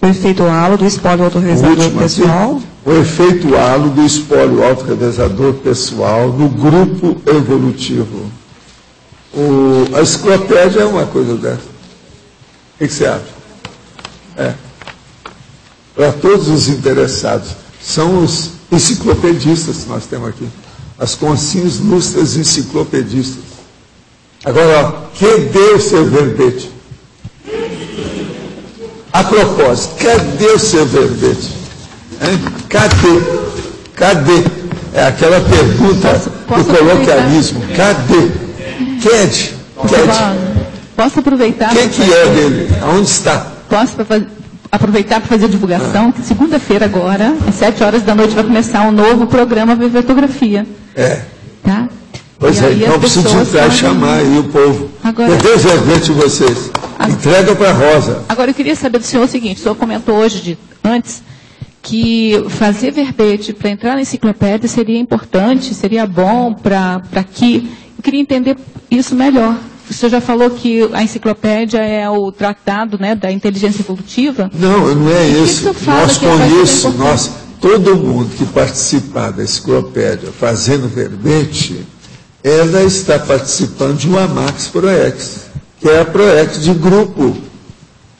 O efeito halo do espólio autorrevezador pessoal. Aqui, o efeito halo do espólio autorrevezador pessoal no grupo evolutivo. A enciclopédia é uma coisa dessa. O que você acha? Para todos os interessados. São os enciclopedistas que nós temos aqui. As consciências lustras enciclopedistas. Agora, cadê o seu verbete? A propósito, cadê o seu verbete? Cadê? É aquela pergunta do coloquialismo. Cadê? Quede. Posso aproveitar? O que é dele? Aonde está? Posso aproveitar para fazer a divulgação, que segunda-feira agora, às 7 horas da noite, vai começar um novo programa de Vertografia. Tá? Pois é, então preciso entrar e chamar aí o povo. Cadê os verbetes de vocês? Entrega para a Rosa. Agora, eu queria saber do senhor o seguinte, o senhor comentou hoje, antes, que fazer verbete para entrar na enciclopédia seria importante, seria bom para que... Eu queria entender isso melhor. O senhor já falou que a enciclopédia é o tratado, né, da inteligência evolutiva? Não é isso. Todo mundo que participar da enciclopédia fazendo verbete, ela está participando de uma Max Proex, que é a Proex de grupo.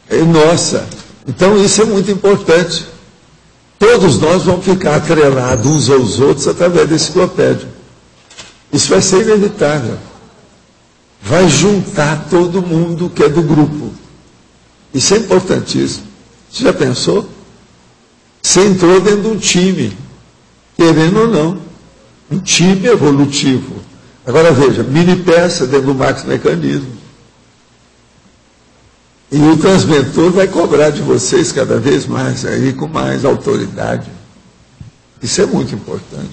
É nossa. Então isso é muito importante. Todos nós vamos ficar atrelados uns aos outros através da enciclopédia. Isso vai ser inevitável. Vai juntar todo mundo que é do grupo. Isso é importantíssimo. Você já pensou? Você entrou dentro de um time, querendo ou não. Um time evolutivo. Agora veja, mini peça dentro do Max Mecanismo. E o transmentor vai cobrar de vocês cada vez mais, aí com mais autoridade. Isso é muito importante.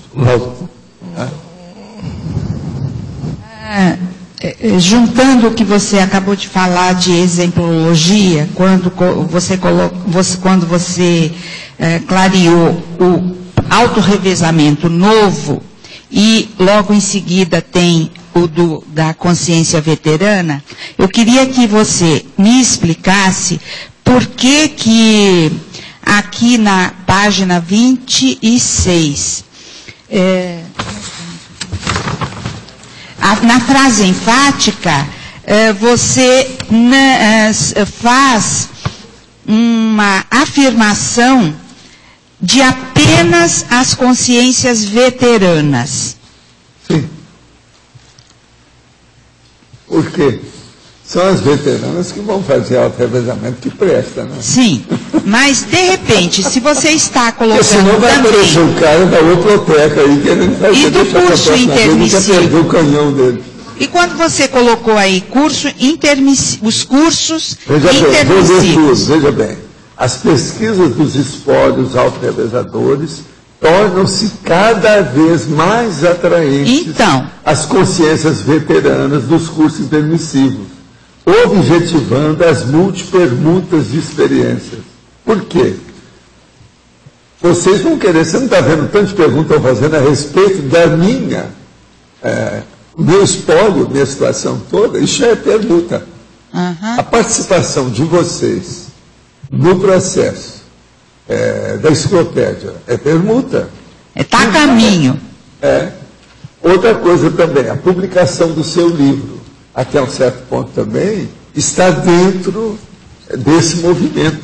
Juntando o que você acabou de falar de exemplologia, quando você clareou o autorrevezamento novo e logo em seguida tem o da consciência veterana, eu queria que você me explicasse por que aqui na página 26, na frase enfática, você faz uma afirmação de apenas as consciências veteranas. Sim. Por quê? São as veteranas que vão fazer auto-revezamento que presta, né? Sim, mas de repente, se você está colocando porque senão vai aparecer o cara da outroteca aí querendo fazer. E do curso intermissivo? Perder o canhão dele. E quando você colocou aí os cursos intermissivos? Veja bem, as pesquisas dos espólios auto-revezadores tornam-se cada vez mais atraentes às consciências veteranas dos cursos intermissivos, objetivando as multipermutas de experiências. Por quê? Vocês vão querer, você não está vendo tantas perguntas estão fazendo a respeito da meu espólio, minha situação toda, isso é permuta. A participação de vocês no processo da enciclopédia é permuta. Está a caminho. Outra coisa também, a publicação do seu livro, até um certo ponto também, está dentro desse movimento.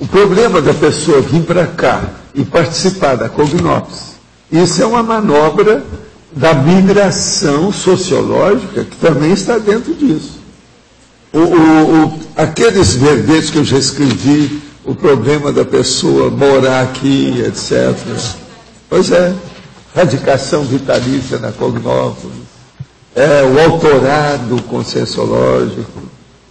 O problema da pessoa vir para cá e participar da Cognops, isso é uma manobra da migração sociológica que também está dentro disso. Aqueles verbetes que eu já escrevi, o problema da pessoa morar aqui, etc. Pois é, radicação vitalícia na Cognópolis, o autorado conscienciológico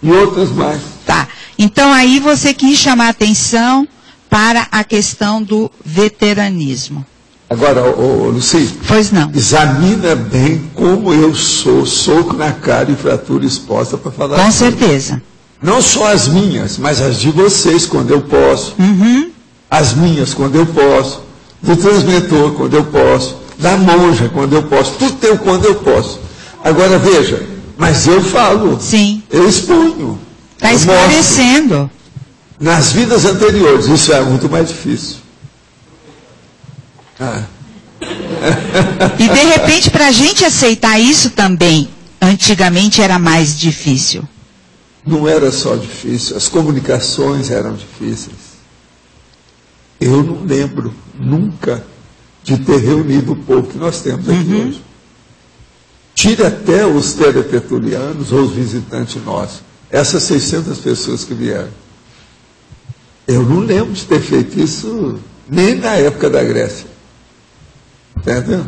e outros mais. Tá, então aí você quis chamar a atenção para a questão do veteranismo. Agora, Luci, pois não. Examina bem como eu sou, soco na cara e fratura exposta para falar. Com certeza. Não só as minhas, mas as de vocês, quando eu posso. As minhas, quando eu posso. Do transmentor, quando eu posso. Da monja, quando eu posso. Tudo teu, quando eu posso. Agora, veja, mas eu falo. Sim. Eu exponho. Está esclarecendo. Mostro. Nas vidas anteriores, isso é muito mais difícil. E de repente, para a gente aceitar isso também, antigamente era mais difícil. Não era só difícil, as comunicações eram difíceis. Eu não lembro nunca de ter reunido o povo que nós temos aqui hoje. Tire até os teletertulianos ou os visitantes nossos, essas 600 pessoas que vieram. Eu não lembro de ter feito isso nem na época da Grécia. Entendeu?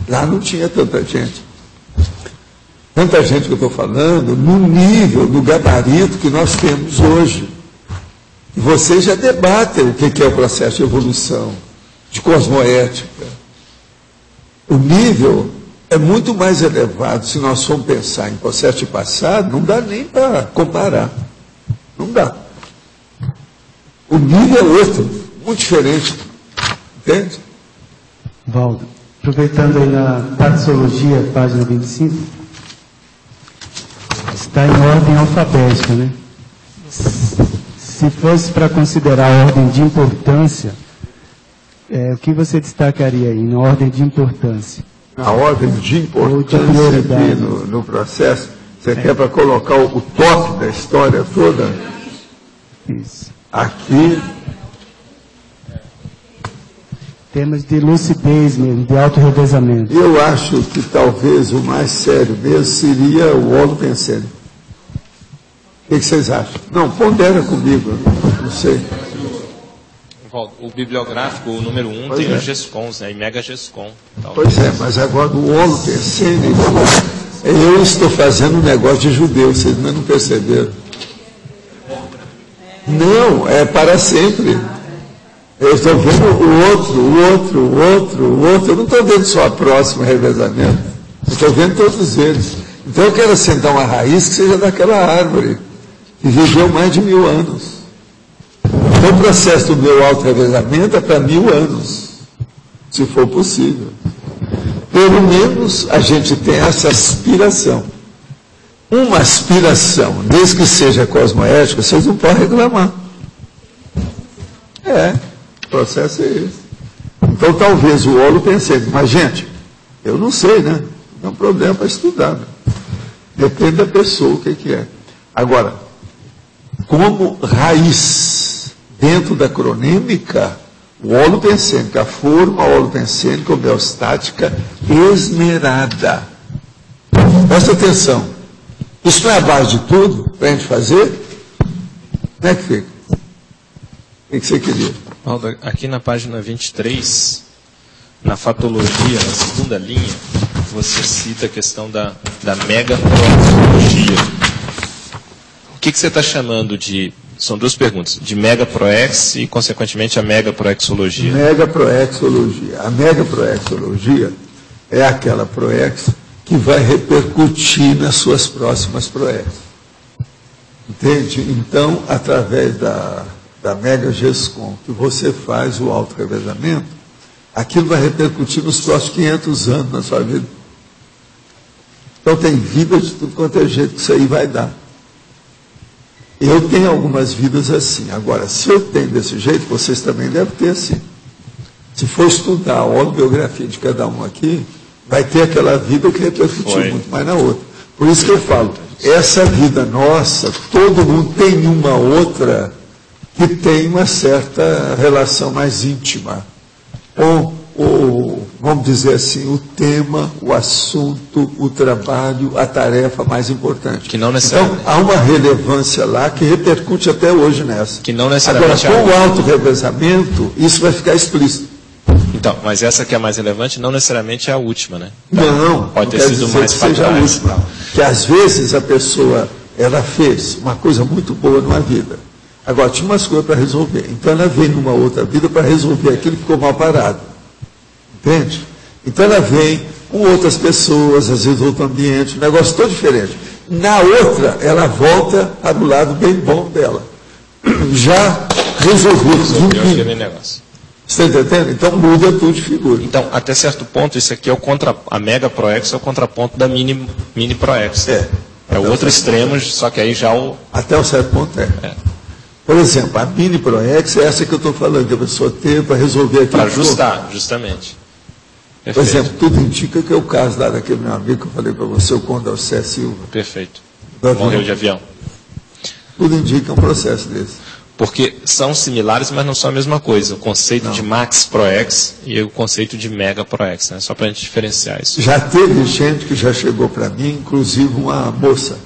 Lá não tinha tanta gente. Tanta gente que eu estou falando, no nível, no gabarito que nós temos hoje. E vocês já debatem o que é o processo de evolução, de cosmoética. O nível é muito mais elevado. Se nós formos pensar em processo de passado, não dá nem para comparar. Não dá. O nível é outro, muito diferente. Entende? Valdo, aproveitando aí na taxologia, página 25, está em ordem alfabética, né? Se fosse para considerar a ordem de importância, o que você destacaria aí, na ordem de importância? A ordem de importância aqui no processo, você quer para colocar o top da história toda? Isso. Aqui... Temas de lucidez mesmo, de auto-revezamento. Eu acho que talvez o mais sério mesmo seria o holopensene. O que vocês acham? Não, pondera comigo, não sei. O bibliográfico, o número 1, tem os GESCONs, né? E mega GESCON. Pois é, mas agora o holopensene, eu estou fazendo um negócio de judeu, vocês não perceberam. Não, é para sempre. Eu estou vendo o outro. Eu não estou vendo só a próxima revezamento. Eu estou vendo todos eles. Então eu quero assentar uma raiz que seja daquela árvore, que viveu mais de 1000 anos. Então o processo do meu auto-revezamento é para 1000 anos, se for possível. Pelo menos a gente tem essa aspiração. Uma aspiração, desde que seja cosmoética, vocês não podem reclamar. O processo é esse. Então, talvez o holopensene, mas, gente, eu não sei, né? Não é um problema para estudar. Né? Depende da pessoa, o que é. Agora, como raiz dentro da cronêmica, o holopensênico, a forma holopensênica homeostática esmerada. Presta atenção. Isso não é a base de tudo para a gente fazer? Como é que fica? O que você queria? Valdo, aqui na página 23, na fatologia, na segunda linha, você cita a questão da megaproexologia. O que você está chamando de... São duas perguntas, de megaproex e, consequentemente, a megaproexologia. Megaproexologia. A megaproexologia é aquela proex que vai repercutir nas suas próximas proex. Entende? Então, através da mega GESCOM, que você faz o auto-revezamento, aquilo vai repercutir nos próximos 500 anos na sua vida. Então, tem vida de tudo quanto é jeito que isso aí vai dar. Eu tenho algumas vidas assim. Agora, se eu tenho desse jeito, vocês também devem ter assim. Se for estudar a autobiografia de cada um aqui, vai ter aquela vida que repercutiu muito mais na outra. Por isso que eu falo, essa vida nossa, todo mundo tem uma outra que tem uma certa relação mais íntima. Ou vamos dizer assim, o tema, o assunto, o trabalho, a tarefa mais importante. Que não necessariamente. Então, há uma relevância lá que repercute até hoje nessa. Que não necessariamente. Agora, com o auto-revezamento, isso vai ficar explícito. Então, mas essa que é a mais relevante não necessariamente é a última, né? Não, pode ter quer sido dizer mais que para seja a trás. última. Que às vezes a pessoa, ela fez uma coisa muito boa numa vida. Agora, tinha umas coisas para resolver. Então, ela veio numa outra vida para resolver aquilo que ficou mal parado. Entende? Então, ela vem com outras pessoas, às vezes outro ambiente, um negócio todo diferente. Na outra, ela volta para o lado bem bom dela. Já resolveu aquele negócio. Você está entendendo? Então, muda tudo de figura. Então, até certo ponto, isso aqui é a mega proex é o contraponto da mini proex. É o outro extremo, só que aí já o... Até um certo ponto é. Por exemplo, a mini proex é essa que eu estou falando, que a pessoa tem para resolver aquilo. Para ajustar, justamente. Perfeito. Por exemplo, tudo indica que é o caso lá daquele meu amigo que eu falei para você, o Condorcet Silva. Perfeito. Morreu de avião. Tudo indica um processo desse. Porque são similares, mas não são a mesma coisa. O conceito de max proex e o conceito de mega proex, né? Só para a gente diferenciar isso. Já teve gente que já chegou para mim, inclusive uma moça,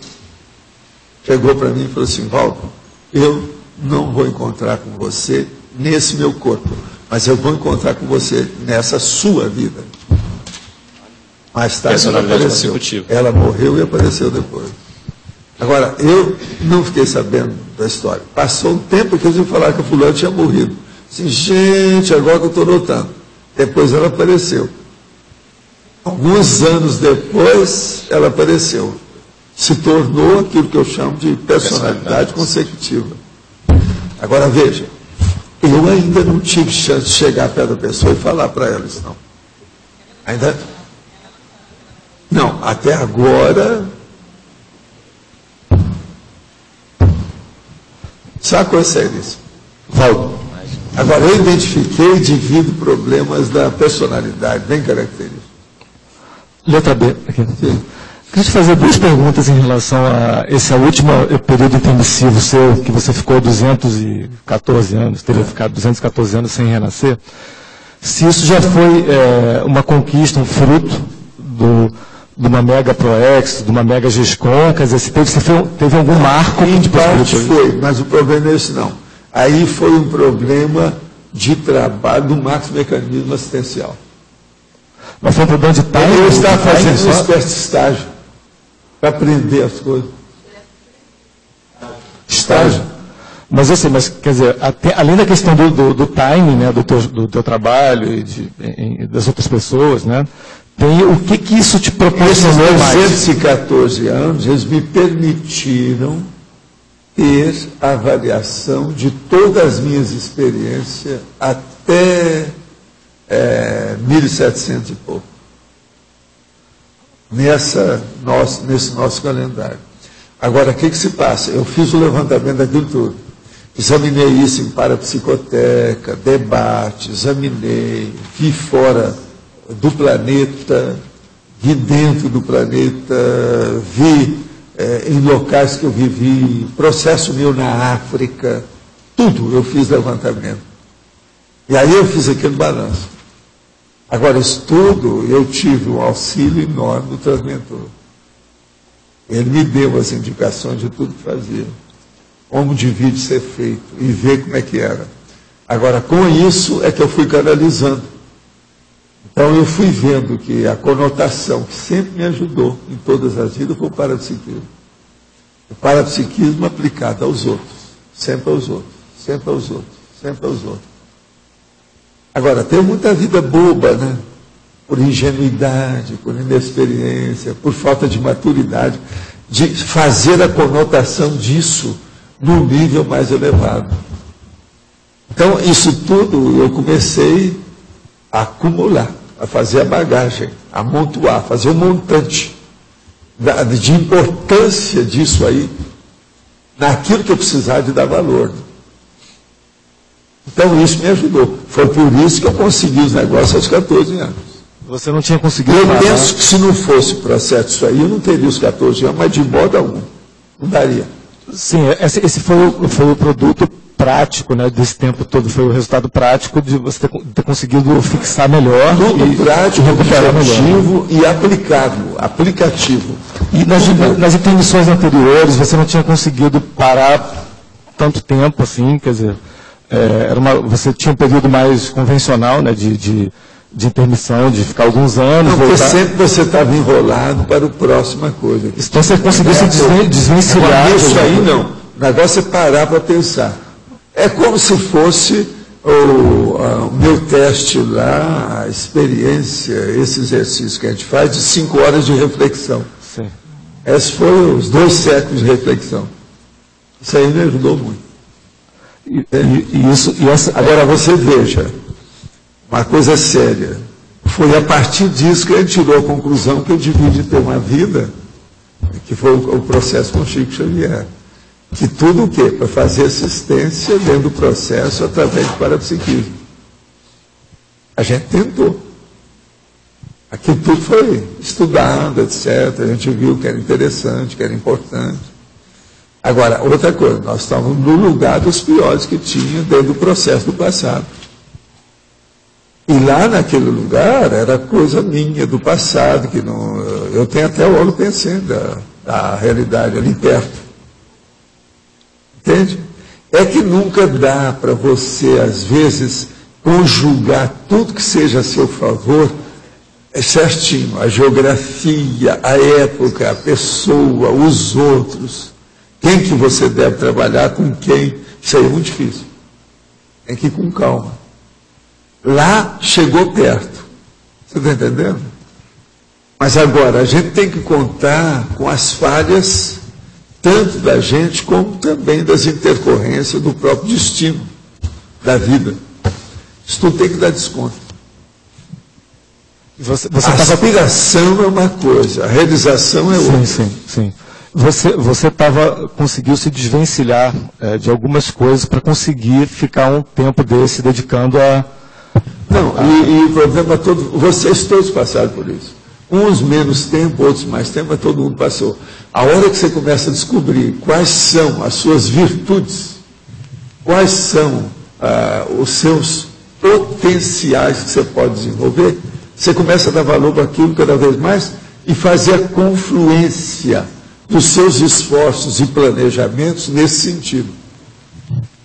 chegou para mim e falou assim, Valdo, eu não vou encontrar com você nesse meu corpo, mas eu vou encontrar com você nessa sua vida. Mais tarde ela apareceu. Ela morreu e apareceu depois. Agora, eu não fiquei sabendo da história. Passou um tempo que eles me falaram que o fulano tinha morrido. Assim, gente, agora que eu estou notando. Depois ela apareceu. Alguns anos depois, ela apareceu. Se tornou aquilo que eu chamo de personalidade consecutiva. Agora, veja, eu ainda não tive chance de chegar perto da pessoa e falar para ela isso, não. Ainda... Não, até agora... Sabe qual é seríssimo? Valdo. Agora, eu identifiquei e divido problemas da personalidade, bem característicos. Letra B. Aqui. Sim. Queria te fazer duas perguntas em relação a esse último período intermissivo seu, que você ficou 214 anos, teria ficado 214 anos sem renascer. Se isso já foi uma conquista, um fruto de uma mega proex, de uma mega GESCOM, quer dizer, se teve algum marco em parte foi, mas o problema é esse não. Aí foi um problema de trabalho do macromecanismo assistencial. Mas foi um problema de time? Eu estava fazendo uma espécie de estágio para aprender as coisas. Estágio. Mas assim, quer dizer, além da questão do timing, né, do teu trabalho e das outras pessoas, né? Tem o que isso te proporcionou mais? Esses 214 anos, eles me permitiram ter a avaliação de todas as minhas experiências até 1700 e pouco. Nesse nosso calendário. Agora, o que se passa? Eu fiz o levantamento daquilo tudo. Examinei isso em parapsicoteca, debate, examinei, vi fora do planeta, vi dentro do planeta, vi em locais que eu vivi, processo meu na África, tudo eu fiz levantamento. E aí eu fiz aquele balanço. Agora, isso tudo, eu tive um auxílio enorme do transmentor. Ele me deu as indicações de tudo que fazia, como devia ser feito, e ver como é que era. Agora, com isso é que eu fui canalizando. Então, eu fui vendo que a conotação que sempre me ajudou em todas as vidas foi o parapsiquismo. O parapsiquismo aplicado aos outros, sempre aos outros, sempre aos outros, sempre aos outros. Agora, tem muita vida boba, né? Por ingenuidade, por inexperiência, por falta de maturidade, de fazer a conotação disso num nível mais elevado. Então, isso tudo eu comecei a acumular, a fazer a bagagem, a amontoar, fazer um montante de importância disso aí, naquilo que eu precisava de dar valor. Então, isso me ajudou. Foi por isso que eu consegui os negócios aos 14 anos. Você não tinha conseguido Eu penso que se não fosse o processo disso aí, eu não teria os 14 anos, mas de modo algum. Não daria. Sim, esse foi o produto prático, né, desse tempo todo, foi o resultado prático de você ter conseguido fixar melhor. Tudo prático, objetivo e aplicativo. E nas intermissões anteriores, você não tinha conseguido parar tanto tempo assim, quer dizer, você tinha um período mais convencional, né, de intermissão, de ficar alguns anos. Não, porque sempre você estava enrolado para a próxima coisa. Então você conseguiu se desvencilhar. Isso aí não. O negócio é parar para pensar. É como se fosse o meu teste lá, a experiência, esse exercício que a gente faz de 5 horas de reflexão. Sim. Esses foram os 2 séculos de reflexão. Isso aí me ajudou muito. Agora você veja, uma coisa séria. Foi a partir disso que a gente tirou a conclusão que eu devia ter uma vida, que foi o processo com Chico Xavier. Que tudo o quê? Para fazer assistência dentro do processo através do parapsiquismo. A gente tentou. Aquilo tudo foi estudado, etc. A gente viu que era interessante, que era importante. Agora, outra coisa, nós estávamos no lugar dos piores que tinha dentro do processo do passado. E lá naquele lugar era coisa minha, do passado, que não, eu tenho até o olho pensando da realidade ali perto. Entende? É que nunca dá para você, às vezes, conjugar tudo que seja a seu favor certinho. A geografia, a época, a pessoa, os outros. Quem que você deve trabalhar, com quem. Isso aí é muito difícil. Tem que ir com calma. Lá chegou perto. Você está entendendo? Mas agora, a gente tem que contar com as falhas, tanto da gente, como também das intercorrências do próprio destino da vida. Isso tudo tem que dar desconto. A aspiração é uma coisa, a realização é outra. Sim. Você conseguiu se desvencilhar de algumas coisas para conseguir ficar um tempo desse dedicando a... Não, e o problema todo, vocês todos passaram por isso. Uns menos tempo, outros mais tempo, mas todo mundo passou. A hora que você começa a descobrir quais são as suas virtudes, quais são os seus potenciais que você pode desenvolver, você começa a dar valor para aquilo cada vez mais e fazer a confluência dos seus esforços e planejamentos nesse sentido.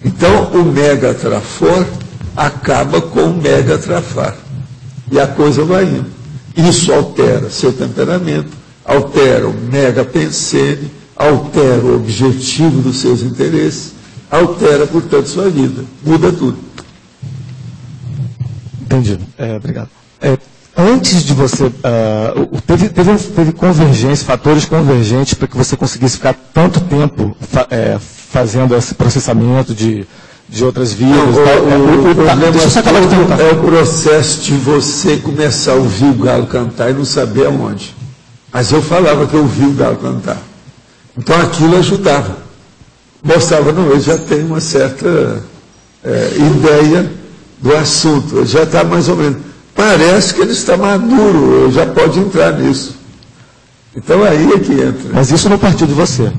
Então, o mega trafor acaba com o mega trafar. E a coisa vai indo. Isso altera seu temperamento, altera o mega pensene, altera o objetivo dos seus interesses, altera, portanto, sua vida. Muda tudo. Entendi. Obrigado. Antes de você... teve convergência, fatores convergentes para que você conseguisse ficar tanto tempo fazendo esse processamento de outras vidas. É o processo de você começar a ouvir o galo cantar e não saber aonde. Mas eu falava que eu ouvia o galo cantar. Então aquilo ajudava. Mostrava, não, eu já tenho uma certa ideia do assunto. Eu já está mais ou menos. Parece que ele está maduro, eu já pode entrar nisso. Então aí é que entra. Mas isso não partiu de você.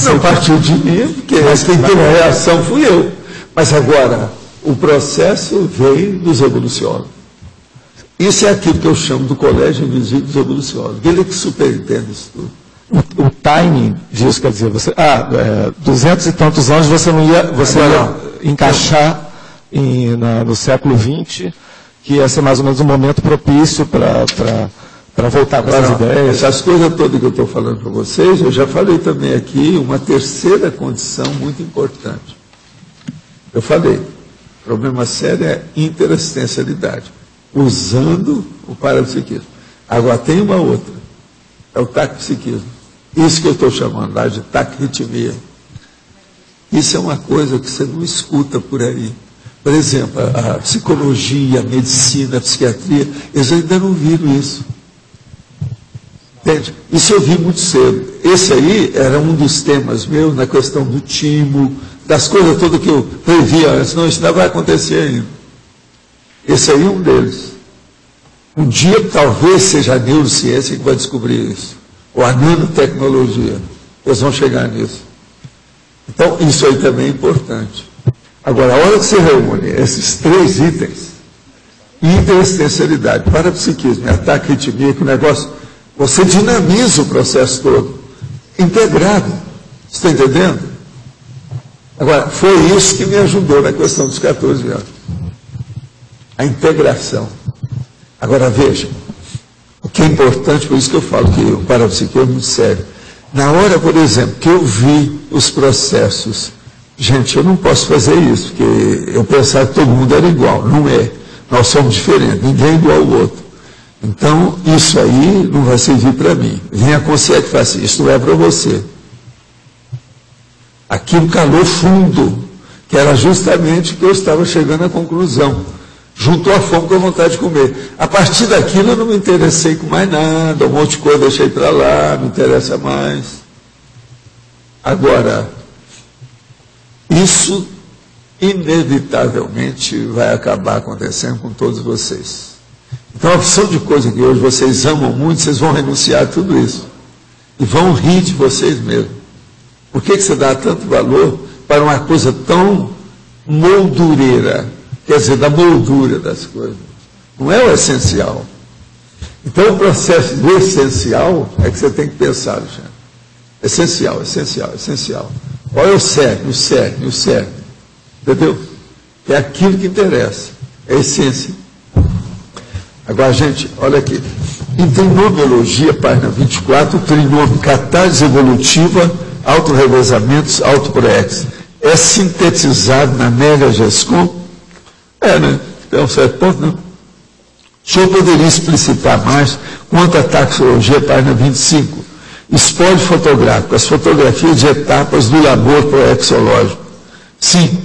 Não partiu de mim, porque quem teve a reação fui eu. Mas agora, o processo veio dos evoluciólogos. Isso é aquilo que eu chamo do colégio invisível dos evoluciólogos. Ele é que superintende isso tudo. O timing disso, quer dizer, 200 e tantos anos você ia encaixar no século XX, que ia ser mais ou menos um momento propício para voltar com essas ideias. Essas coisas todas que eu estou falando para vocês, eu já falei também aqui uma terceira condição muito importante. Eu falei, o problema sério é interassistencialidade, usando o parapsiquismo. Agora tem uma outra, é o taquipsiquismo. Isso que eu estou chamando lá de taquirritmia. Isso é uma coisa que você não escuta por aí. Por exemplo, a psicologia, a medicina, a psiquiatria, eles ainda não viram isso. Entende? Isso eu vi muito cedo. Esse aí era um dos temas meus na questão do timo, das coisas todas que eu previa antes. Não, isso não vai acontecer ainda. Esse aí é um deles. Um dia talvez seja a neurociência que vai descobrir isso. Ou a nanotecnologia. Eles vão chegar nisso. Então, isso aí também é importante. Agora, a hora que você reúne esses 3 itens, interassistencialidade, parapsiquismo e ataque ritmia, que o negócio, você dinamiza o processo todo, integrado. Você está entendendo? Agora, foi isso que me ajudou na questão dos 14 anos. A integração. Agora, veja, o que é importante, por isso que eu falo que o parapsiquismo é muito sério. Na hora, por exemplo, que eu vi os processos, gente, eu não posso fazer isso, porque eu pensava que todo mundo era igual. Não é. Nós somos diferentes, ninguém é igual ao outro. Então, isso aí não vai servir para mim. Vem a consciência que fala assim, isso não é para você. Aquilo calou fundo, que era justamente o que eu estava chegando à conclusão. Juntou a fome com a vontade de comer. A partir daquilo eu não me interessei com mais nada, um monte de coisa eu deixei para lá, não interessa mais. Agora, isso inevitavelmente vai acabar acontecendo com todos vocês. Então, a opção de coisa que hoje vocês amam muito, vocês vão renunciar a tudo isso. E vão rir de vocês mesmos. Por que você dá tanto valor para uma coisa tão moldureira? Quer dizer, da moldura das coisas. Não é o essencial. Então, o processo do essencial é que você tem que pensar, Alexandre. Essencial, essencial, essencial. Qual é o cerne, o cerne, o cerne? Entendeu? É aquilo que interessa. É a essência. Agora, gente, olha aqui. Em trinomiologia, página 24, o trinômio catálise evolutiva, autorrevezamentos, autoproex. É sintetizado na Mega GESCOM. Né? Até um certo ponto, não. O senhor poderia explicitar mais quanto à taxologia, página 25. Espólio fotográfico, as fotografias de etapas do labor proexológico. Sim.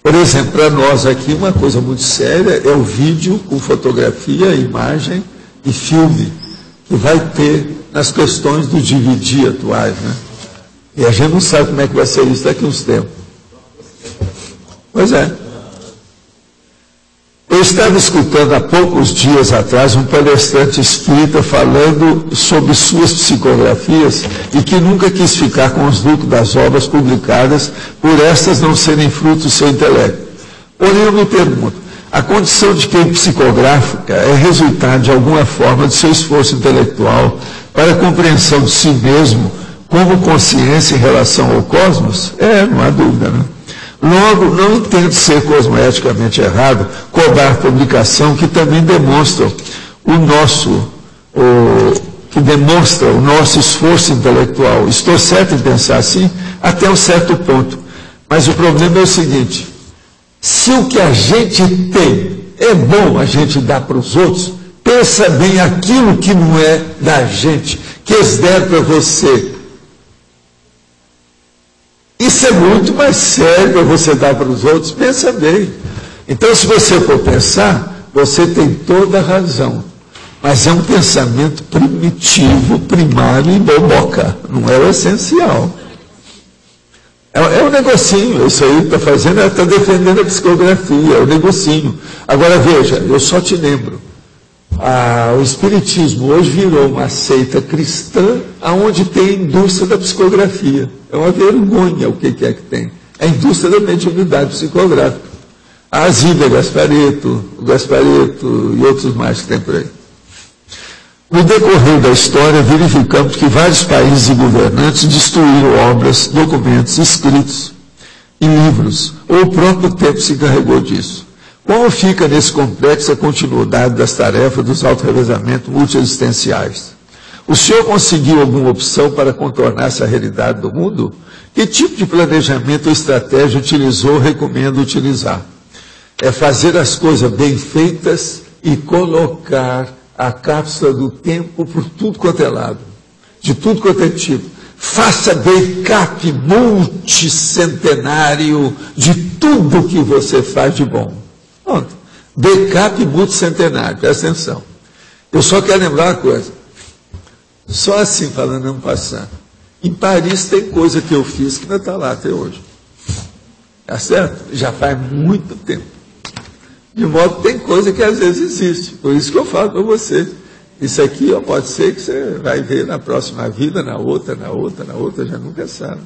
Por exemplo, para nós aqui, uma coisa muito séria é o vídeo com fotografia, imagem e filme, que vai ter nas questões do dividir atuais. Né? E a gente não sabe como é que vai ser isso daqui a uns tempos. Pois é. Eu estava escutando há poucos dias atrás um palestrante espírita falando sobre suas psicografias e que nunca quis ficar com os lucros das obras publicadas por estas não serem fruto do seu intelecto. Porém, eu me pergunto, a condição de quem psicográfica é resultado de alguma forma de seu esforço intelectual para a compreensão de si mesmo como consciência em relação ao cosmos? Não há dúvida, né? Logo, não entendo ser cosmoeticamente errado cobrar publicação que também demonstram que demonstra o nosso esforço intelectual. Estou certo em pensar assim até um certo ponto. Mas o problema é o seguinte, se o que a gente tem é bom a gente dar para os outros, pensa bem aquilo que não é da gente, que eles deram para você. Isso é muito mais sério para você dar para os outros, pensa bem. Então, se você for pensar, você tem toda a razão. Mas é um pensamento primitivo, primário e boboca. Não é o essencial. É um negocinho. Isso aí está fazendo, está defendendo a psicografia, é um negocinho. Agora, veja, eu só te lembro. O Espiritismo hoje virou uma seita cristã onde tem a indústria da psicografia. É uma vergonha o que é que tem. É a indústria da mediunidade psicográfica. A Zília Gasparetto, o Gasparetto e outros mais que tem por aí. No decorrer da história, verificamos que vários países e governantes destruíram obras, documentos, escritos e livros, ou o próprio tempo se encarregou disso. Como fica nesse complexo a continuidade das tarefas dos autorrevezamentos multiexistenciais? O senhor conseguiu alguma opção para contornar essa realidade do mundo? Que tipo de planejamento ou estratégia utilizou ou recomenda utilizar? É fazer as coisas bem feitas e colocar a cápsula do tempo por tudo quanto é lado, de tudo quanto é tipo. Faça backup multicentenário de tudo que você faz de bom. Pronto. Backup multicentenário, presta atenção. Eu só quero lembrar uma coisa. Só assim, falando, não passando. Em Paris tem coisa que eu fiz que não está lá até hoje. Tá certo? Já faz muito tempo. De modo que tem coisa que às vezes existe. Por isso que eu falo para você. Isso aqui ó, pode ser que você vai ver na próxima vida, na outra, já nunca sabe.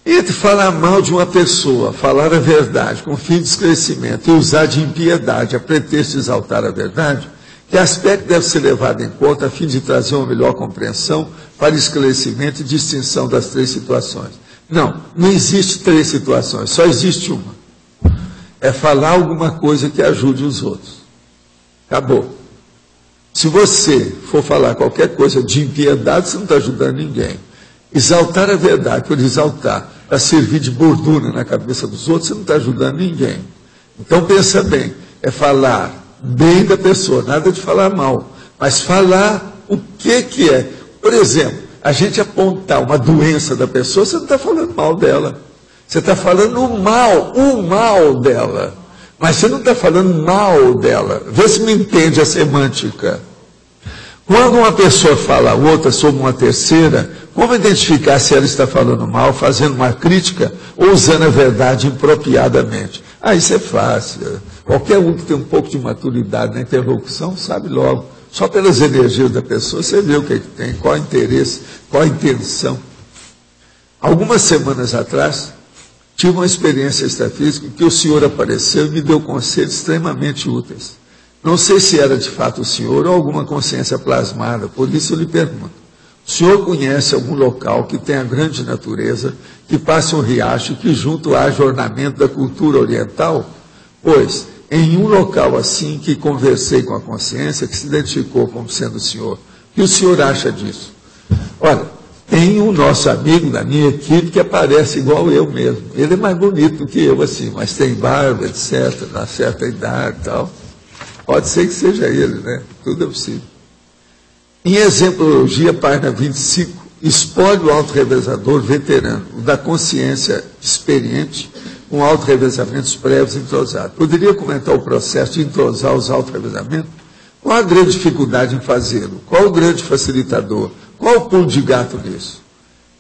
Entre falar mal de uma pessoa, falar a verdade com fim de esclarecimento e usar de impiedade a pretexto de exaltar a verdade, que aspecto deve ser levado em conta a fim de trazer uma melhor compreensão para esclarecimento e distinção das três situações? Não existe três situações, só existe uma. É falar alguma coisa que ajude os outros. Acabou. Se você for falar qualquer coisa de impiedade, você não está ajudando ninguém. Exaltar a verdade por exaltar, para servir de bordura na cabeça dos outros, você não está ajudando ninguém. Então pensa bem, é falar bem da pessoa, nada de falar mal, mas falar o que é. Por exemplo, a gente apontar uma doença da pessoa, você não está falando mal dela. Você está falando o mal dela. Mas você não está falando mal dela. Vê se me entende a semântica. Quando uma pessoa fala a outra sobre uma terceira, como identificar se ela está falando mal, fazendo uma crítica ou usando a verdade impropriadamente? Isso é fácil. Qualquer um que tem um pouco de maturidade na interlocução sabe logo. Só pelas energias da pessoa você vê o que tem, qual é o interesse, qual a intenção. Algumas semanas atrás, tive uma experiência extrafísica em que o senhor apareceu e me deu conselhos extremamente úteis. Não sei se era de fato o senhor ou alguma consciência plasmada, por isso eu lhe pergunto. O senhor conhece algum local que tenha grande natureza, que passe um riacho, que junto haja ornamento da cultura oriental? Pois, em um local assim que conversei com a consciência, que se identificou como sendo o senhor, o que o senhor acha disso? Olha, tem um nosso amigo da minha equipe que aparece igual eu mesmo. Ele é mais bonito do que eu, assim, mas tem barba, etc., na certa idade e tal. Pode ser que seja ele, né? Tudo é possível. Em Exemplologia, página 25, espólio o autorrevezador veterano, o da consciência experiente, com autorrevezamentos prévios entrosados. Poderia comentar o processo de entrosar os autorrevezamentos? Qual a grande dificuldade em fazê-lo? Qual o grande facilitador? Qual o pulo de gato nisso?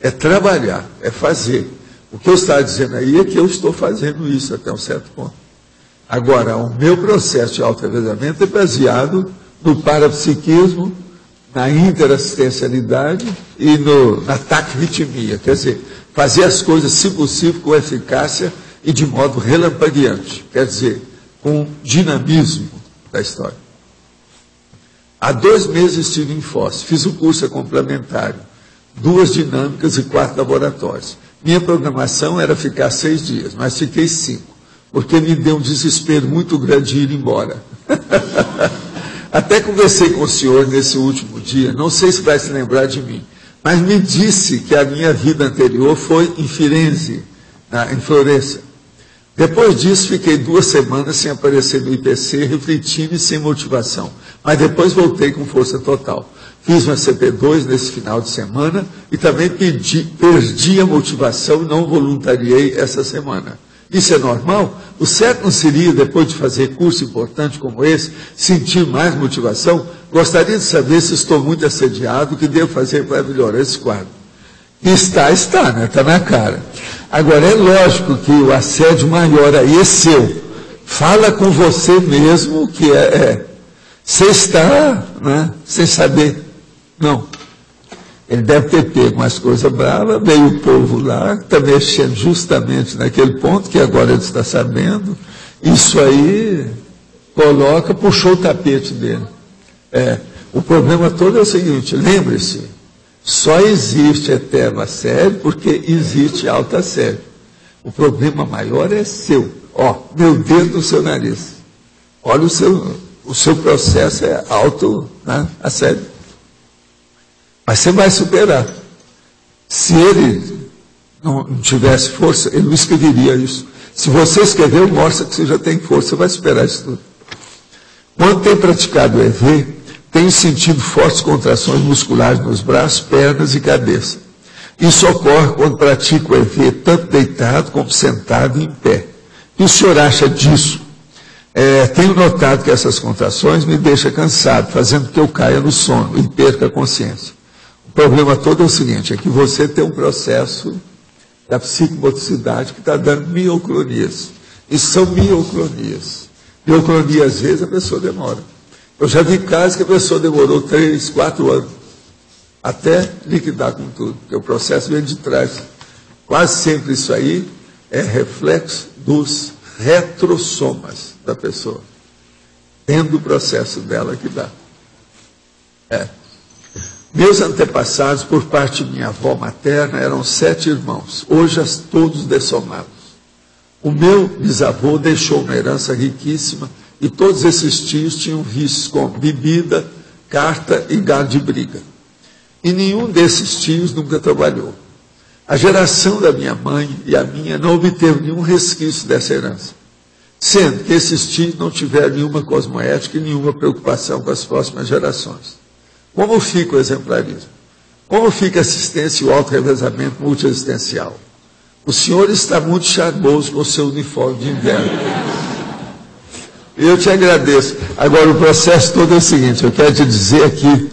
É trabalhar, é fazer. O que eu estava dizendo aí é que eu estou fazendo isso até um certo ponto. Agora, o meu processo de autorrevezamento é baseado no parapsiquismo, na interassistencialidade e na taquiritmia. Quer dizer, fazer as coisas, se possível, com eficácia e de modo relampagueante. Quer dizer, com dinamismo da história. Há 2 meses estive em Foz, fiz o curso complementário, 2 dinâmicas e 4 laboratórios. Minha programação era ficar 6 dias, mas fiquei 5, porque me deu um desespero muito grande de ir embora. Até conversei com o senhor nesse último dia, não sei se vai se lembrar de mim, mas me disse que a minha vida anterior foi em Firenze, em Florença. Depois disso, fiquei 2 semanas sem aparecer no IPC, refletindo e sem motivação. Mas depois voltei com força total. Fiz uma CP2 nesse final de semana e também perdi a motivação e não voluntariei essa semana. Isso é normal? O certo não seria, depois de fazer curso importante como esse, sentir mais motivação? Gostaria de saber se estou muito assediado, o que devo fazer para melhorar esse quadro. Está, né? Está na cara. Agora, é lógico que o assédio maior aí é seu. Fala com você mesmo que Você está, né, sem saber. Não. Ele deve ter pego umas coisas bravas, veio o povo lá, está mexendo justamente naquele ponto, que agora ele está sabendo. Isso aí puxou o tapete dele. O problema todo é o seguinte, lembre-se, só existe eterno assédio porque existe alto assédio. O problema maior é seu. Meu dedo no seu nariz. Olha o seu processo é alto, né, assédio. Mas você vai superar. Se ele não tivesse força, ele não escreveria isso. Se você escreveu, mostra que você já tem força, você vai superar isso tudo. Quando tem praticado o EV, tenho sentido fortes contrações musculares nos braços, pernas e cabeça. Isso ocorre quando pratico o EV tanto deitado como sentado e em pé. E o senhor acha disso? Tenho notado que essas contrações me deixam cansado, fazendo que eu caia no sono e perca a consciência. O problema todo é o seguinte, é que você tem um processo da psicomotricidade que está dando mioclonias. Isso são mioclonias. Mioclonia, às vezes, a pessoa demora. Eu já vi casos que a pessoa demorou 3, 4 anos até liquidar com tudo, porque o processo vem de trás. Quase sempre isso aí é reflexo dos retrossomas da pessoa. Dentro do processo dela que dá. Meus antepassados, por parte de minha avó materna, eram 7 irmãos, hoje todos dessomados. O meu bisavô deixou uma herança riquíssima e todos esses tios tinham vícios como bebida, carta e gado de briga. E nenhum desses tios nunca trabalhou. A geração da minha mãe e a minha não obteve nenhum resquício dessa herança, sendo que esses tios não tiveram nenhuma cosmoética e nenhuma preocupação com as próximas gerações. Como fica o exemplarismo? Como fica a assistência e o auto-revezamento multiexistencial? O senhor está muito charmoso com o seu uniforme de inverno. Eu te agradeço. Agora, o processo todo é o seguinte, eu quero te dizer aqui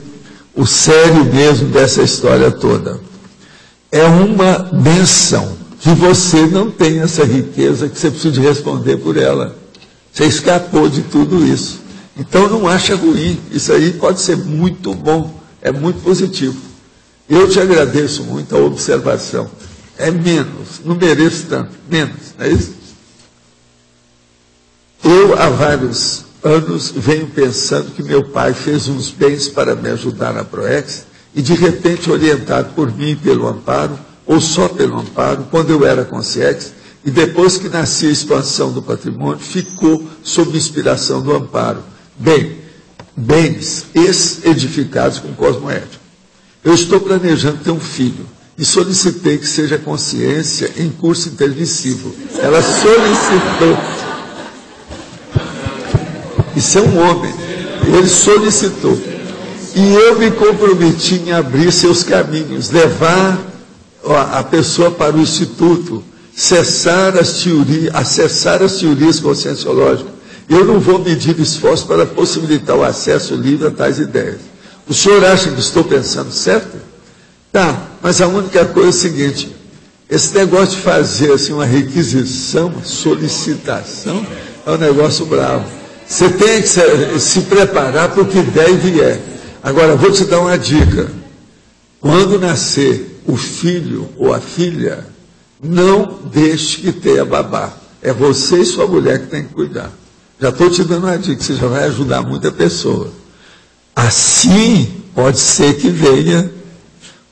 o sério mesmo dessa história toda. É uma benção que você não tem essa riqueza que você precisa de responder por ela. Você escapou de tudo isso. Então não acha ruim, isso aí pode ser muito bom, é muito positivo. Eu te agradeço muito a observação. É menos, não mereço tanto, menos, não é isso? Eu, há vários anos, venho pensando que meu pai fez uns bens para me ajudar na PROEX e, de repente, orientado por mim pelo Amparo, ou só pelo Amparo, quando eu era consciex, e depois que nascia a expansão do patrimônio, ficou sob inspiração do Amparo. Bens edificados com cosmoética. Eu estou planejando ter um filho e solicitei que seja consciência em curso intermissivo. Ela solicitou. Isso é um homem. Ele solicitou. E eu me comprometi em abrir seus caminhos, levar a pessoa para o instituto, acessar as teorias conscienciológicas. Eu não vou medir esforço para possibilitar o acesso livre a tais ideias. O senhor acha que estou pensando certo? Tá, mas a única coisa é o seguinte, esse negócio de fazer assim, uma requisição, uma solicitação, é um negócio bravo. Você tem que se preparar para o que der e vier. Agora, vou te dar uma dica. Quando nascer o filho ou a filha, não deixe que tenha babá. É você e sua mulher que tem que cuidar. Já estou te dando uma dica, você já vai ajudar muita pessoa. Assim, pode ser que venha,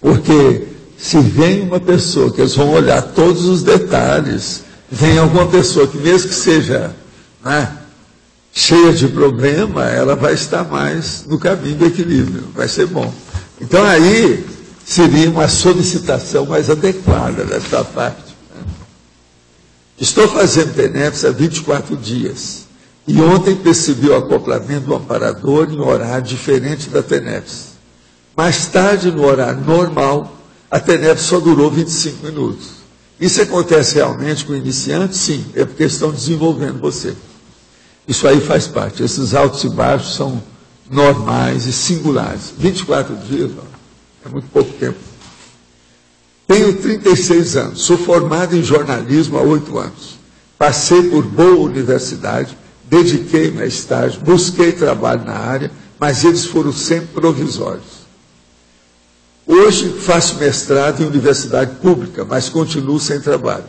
porque se vem uma pessoa que eles vão olhar todos os detalhes, vem alguma pessoa que mesmo que seja cheia de problema, ela vai estar mais no caminho do equilíbrio, vai ser bom. Então aí seria uma solicitação mais adequada da sua parte. Estou fazendo TENEPS há 24 dias. E ontem percebi o acoplamento do amparador em horário diferente da TENEPS. Mais tarde, no horário normal, a TENEPS só durou 25 minutos. Isso acontece realmente com iniciantes? Sim, é porque estão desenvolvendo você. Isso aí faz parte. Esses altos e baixos são normais e singulares. 24 dias, é muito pouco tempo. Tenho 36 anos, sou formado em jornalismo há 8 anos. Passei por boa universidade, dediquei-me a estágio, busquei trabalho na área, mas eles foram sempre provisórios. Hoje faço mestrado em universidade pública, mas continuo sem trabalho.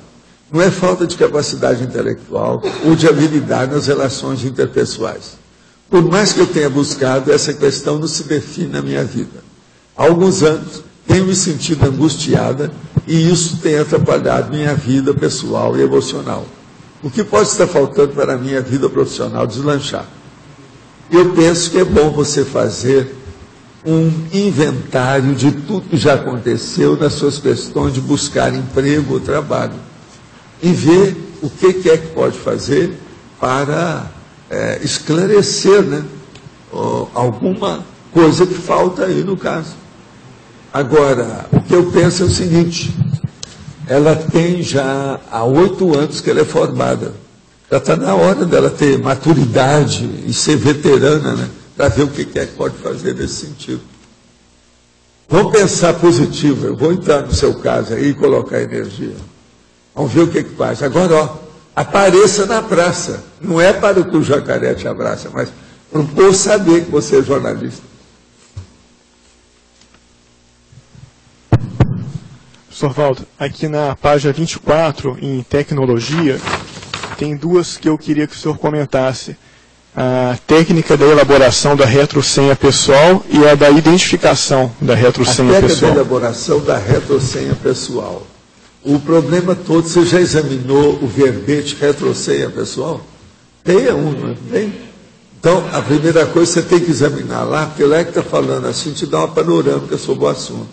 Não é falta de capacidade intelectual ou de habilidade nas relações interpessoais. Por mais que eu tenha buscado, essa questão não se define na minha vida. Há alguns anos tenho me sentido angustiada e isso tem atrapalhado minha vida pessoal e emocional. O que pode estar faltando para a minha vida profissional deslanchar? Eu penso que é bom você fazer um inventário de tudo que já aconteceu nas suas questões de buscar emprego ou trabalho e ver o que é que pode fazer para esclarecer, né, alguma coisa que falta aí no caso. Agora, o que eu penso é o seguinte, ela tem já há 8 anos que ela é formada, já está na hora dela ter maturidade e ser veterana, né, para ver o que é que pode fazer nesse sentido. Vamos pensar positivo, eu vou entrar no seu caso aí e colocar energia. Vamos ver o que faz. Agora, ó, apareça na praça. Não é para que o jacaré te abraça, mas para o povo saber que você é jornalista. Professor Valdo, aqui na página 24, em tecnologia, tem 2 que eu queria que o senhor comentasse. A técnica da elaboração da retrosenha pessoal e a da identificação da retrosenha pessoal. A técnica da elaboração da retrosenha pessoal. O problema todo, você já examinou o verbete retrosenha pessoal? Tem não tem? Então, a primeira coisa você tem que examinar lá, porque lá é que está falando assim, te dá uma panorâmica sobre o assunto.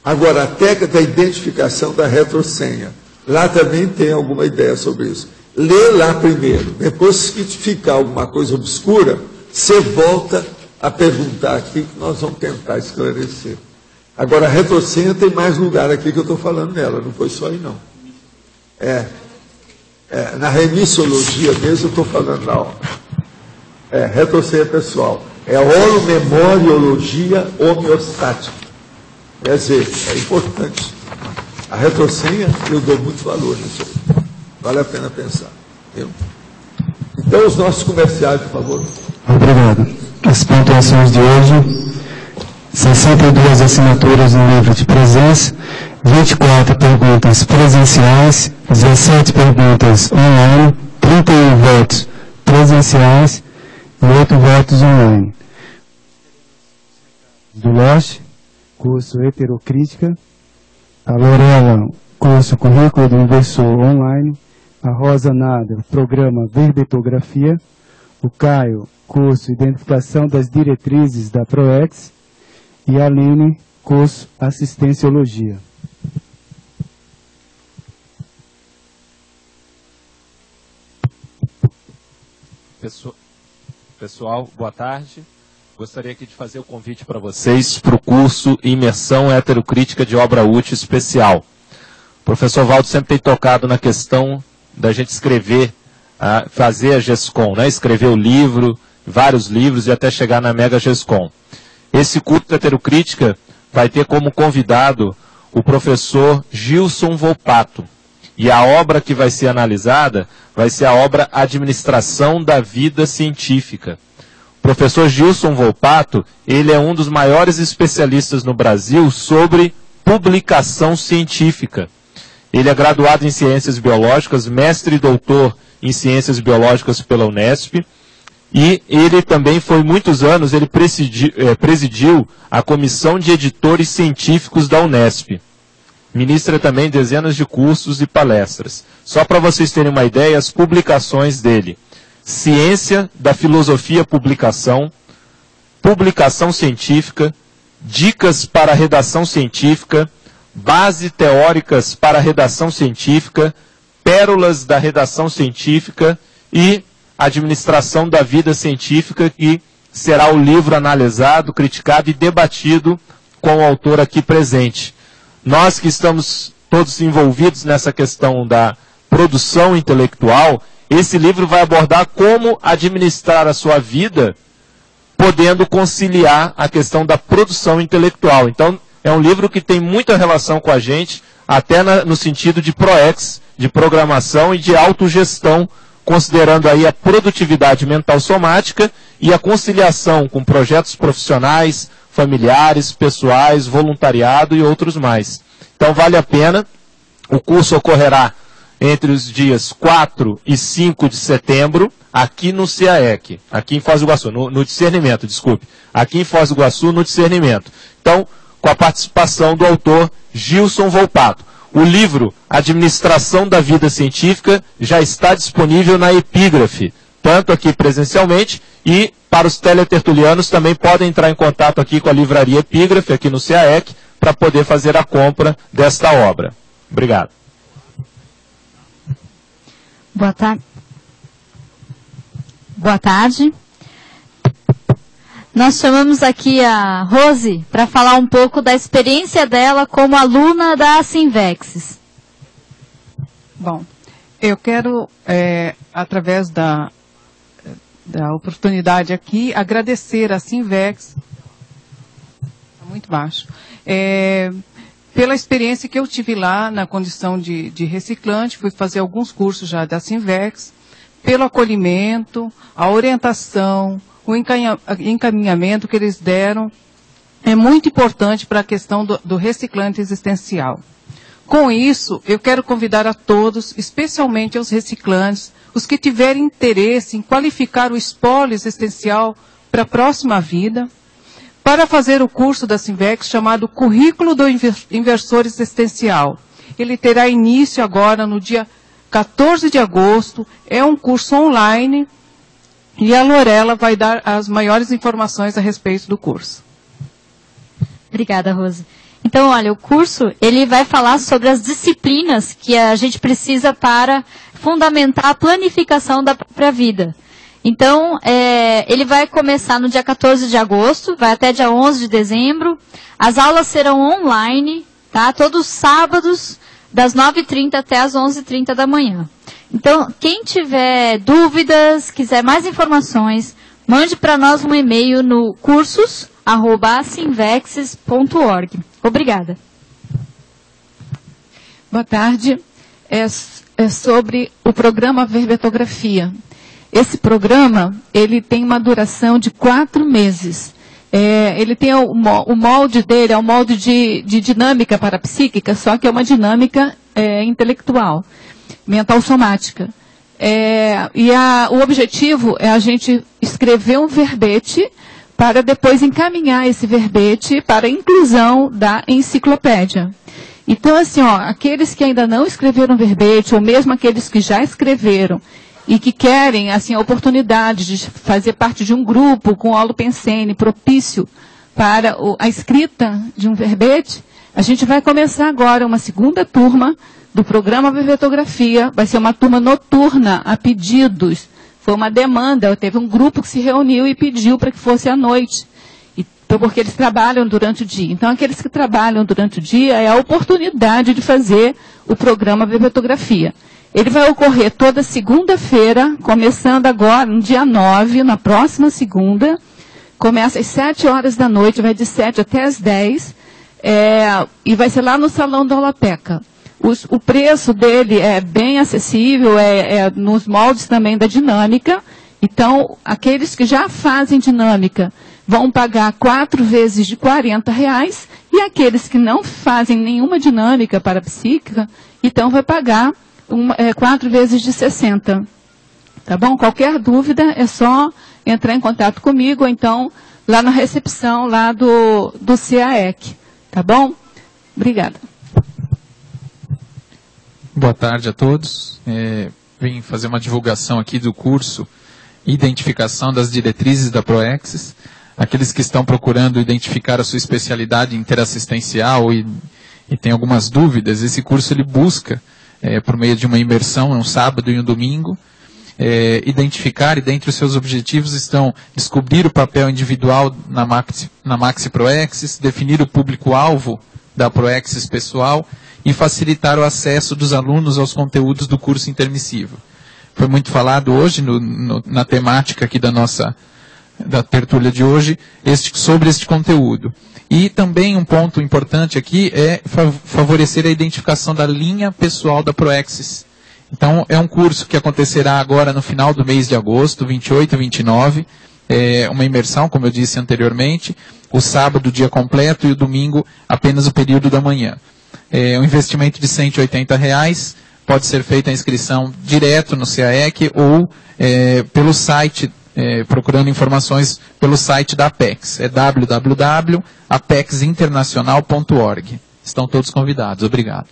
Agora, a técnica da identificação da retrosenha, lá também tem alguma ideia sobre isso. Lê lá primeiro, depois se ficar alguma coisa obscura, você volta a perguntar aqui que nós vamos tentar esclarecer. Agora, a retrosenha tem mais lugar aqui que eu estou falando nela, não foi só aí não. Na remissologia mesmo eu estou falando lá, ó. Retrosenha pessoal. É holomemoriologia homeostática. Quer dizer, é importante. A retrosenha, eu dou muito valor nisso aí. Vale a pena pensar. Viu? Então, os nossos comerciais, por favor. Obrigado. As pontuações de hoje, 62 assinaturas no livro de presença, 24 perguntas presenciais, 17 perguntas online, 31 votos presenciais e 8 votos online. Do Loche, curso Heterocrítica, a Lorela, curso Currículo do Inversor online, a Rosa Nada, programa Verbetografia, o Caio, curso Identificação das Diretrizes da PROEX, e a Aline, curso Assistenciologia. Pessoal, boa tarde. Gostaria aqui de fazer o convite para vocês para o curso Imersão Heterocrítica de Obra Útil Especial. O professor Valdo sempre tem tocado na questão da gente escrever, fazer a GESCOM, né? Escrever o livro, vários livros e até chegar na Mega GESCOM. Esse curso de Heterocrítica vai ter como convidado o professor Gilson Volpato. E a obra que vai ser analisada vai ser a obra Administração da Vida Científica. O professor Gilson Volpato, ele é um dos maiores especialistas no Brasil sobre publicação científica. Ele é graduado em Ciências Biológicas, mestre e doutor em Ciências Biológicas pela Unesp, e ele também foi muitos anos, ele presidiu a Comissão de Editores Científicos da Unesp. Ministra também dezenas de cursos e palestras. Só para vocês terem uma ideia, as publicações dele: Ciência da Filosofia Publicação, Publicação Científica, Dicas para a Redação Científica, Base Teóricas para a Redação Científica, Pérolas da Redação Científica e Administração da Vida Científica, que será o livro analisado, criticado e debatido com o autor aqui presente. Nós que estamos todos envolvidos nessa questão da produção intelectual, esse livro vai abordar como administrar a sua vida, podendo conciliar a questão da produção intelectual. Então, é um livro que tem muita relação com a gente, até no sentido de PROEX, de programação e de autogestão, considerando aí a produtividade mental somática e a conciliação com projetos profissionais, familiares, pessoais, voluntariado e outros mais. Então vale a pena. O curso ocorrerá entre os dias 4 e 5 de setembro, aqui no CAEC, aqui em Foz do Iguaçu, no Discernimento, desculpe. Aqui em Foz do Iguaçu, no Discernimento. Então, com a participação do autor Gilson Volpato. O livro Administração da Vida Científica já está disponível na Epígrafe, tanto aqui presencialmente e para os teletertulianos também podem entrar em contato aqui com a livraria Epígrafe, aqui no CAEC, para poder fazer a compra desta obra. Obrigado. Boa tarde. Boa tarde. Nós chamamos aqui a Rose para falar um pouco da experiência dela como aluna da Sinvexis. Bom, eu quero, através da oportunidade aqui, agradecer a Sinvex, está muito baixo, pela experiência que eu tive lá na condição de reciclante. Fui fazer alguns cursos já da Sinvex, pelo acolhimento, a orientação, o encaminhamento que eles deram é muito importante para a questão do reciclante existencial. Com isso, eu quero convidar a todos, especialmente aos reciclantes, os que tiverem interesse em qualificar o espólio existencial para a próxima vida, para fazer o curso da Sinvex chamado Currículo do Inversor Existencial. Ele terá início agora no dia 14 de agosto, é um curso online e a Lorela vai dar as maiores informações a respeito do curso. Obrigada, Rose. Então, olha, o curso, ele vai falar sobre as disciplinas que a gente precisa para fundamentar a planificação da própria vida. Então, ele vai começar no dia 14 de agosto, vai até dia 11 de dezembro. As aulas serão online, tá? Todos os sábados, das 9h30 até as 11h30 da manhã. Então, quem tiver dúvidas, quiser mais informações, mande para nós um e-mail no cursos@sinvexis.org. Obrigada. Boa tarde. É sobre o programa Verbetografia. Esse programa, ele tem uma duração de 4 meses. Ele tem o molde dele, é um molde de dinâmica parapsíquica, só que é uma dinâmica intelectual, mental somática. O objetivo é a gente escrever um verbete para depois encaminhar esse verbete para a inclusão da enciclopédia. Então, assim, aqueles que ainda não escreveram verbete, ou mesmo aqueles que já escreveram, e que querem, assim, a oportunidade de fazer parte de um grupo com holopensene propício para a escrita de um verbete, a gente vai começar agora uma segunda turma do programa Verbetografia. Vai ser uma turma noturna, a pedidos. Foi uma demanda, teve um grupo que se reuniu e pediu para que fosse à noite, porque eles trabalham durante o dia. Então, aqueles que trabalham durante o dia é a oportunidade de fazer o programa Verbetografia. Ele vai ocorrer toda segunda-feira, começando agora, no dia 9, na próxima segunda. Começa às 7 horas da noite, vai de 7 até às 10, e vai ser lá no Salão da Olapeca. O preço dele é bem acessível, nos moldes também da dinâmica. Então, aqueles que já fazem dinâmica vão pagar 4 vezes de R$40, e aqueles que não fazem nenhuma dinâmica parapsíquica, então vai pagar 4 vezes de R$60. Tá bom? Qualquer dúvida é só entrar em contato comigo, ou então lá na recepção lá do CAEC. Tá bom? Obrigada. Boa tarde a todos. Vim fazer uma divulgação aqui do curso Identificação das Diretrizes da Proexis. Aqueles que estão procurando identificar a sua especialidade interassistencial e tem algumas dúvidas, esse curso ele busca, por meio de uma imersão, um sábado e um domingo, identificar, e dentre os seus objetivos estão descobrir o papel individual na Maxi Proexis, definir o público-alvo da Proexis pessoal e facilitar o acesso dos alunos aos conteúdos do curso intermissivo. Foi muito falado hoje, na temática aqui da tertúlia de hoje, sobre este conteúdo. E também um ponto importante aqui é favorecer a identificação da linha pessoal da Proexis. Então, é um curso que acontecerá agora no final do mês de agosto, 28 e 29, uma imersão, como eu disse anteriormente, o sábado, dia completo, e o domingo, apenas o período da manhã. Um investimento de R$ 180, pode ser feita a inscrição direto no CAEC ou pelo site, procurando informações pelo site da Apex. É www.apexinternacional.org. Estão todos convidados. Obrigado.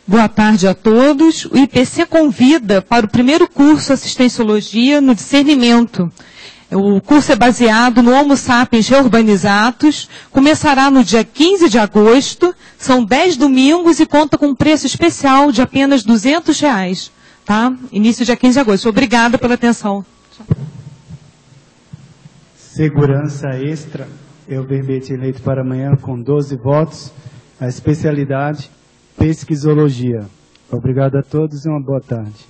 Boa tarde a todos. O IPC convida para o primeiro curso Assistenciologia no Discernimento. O curso é baseado no Homo Sapiens Reurbanizatus, começará no dia 15 de agosto, são 10 domingos e conta com um preço especial de apenas R$ 200, tá? Início dia 15 de agosto. Obrigada pela atenção. Segurança extra, é o verbete eleito para amanhã com 12 votos, a especialidade pesquisologia. Obrigado a todos e uma boa tarde.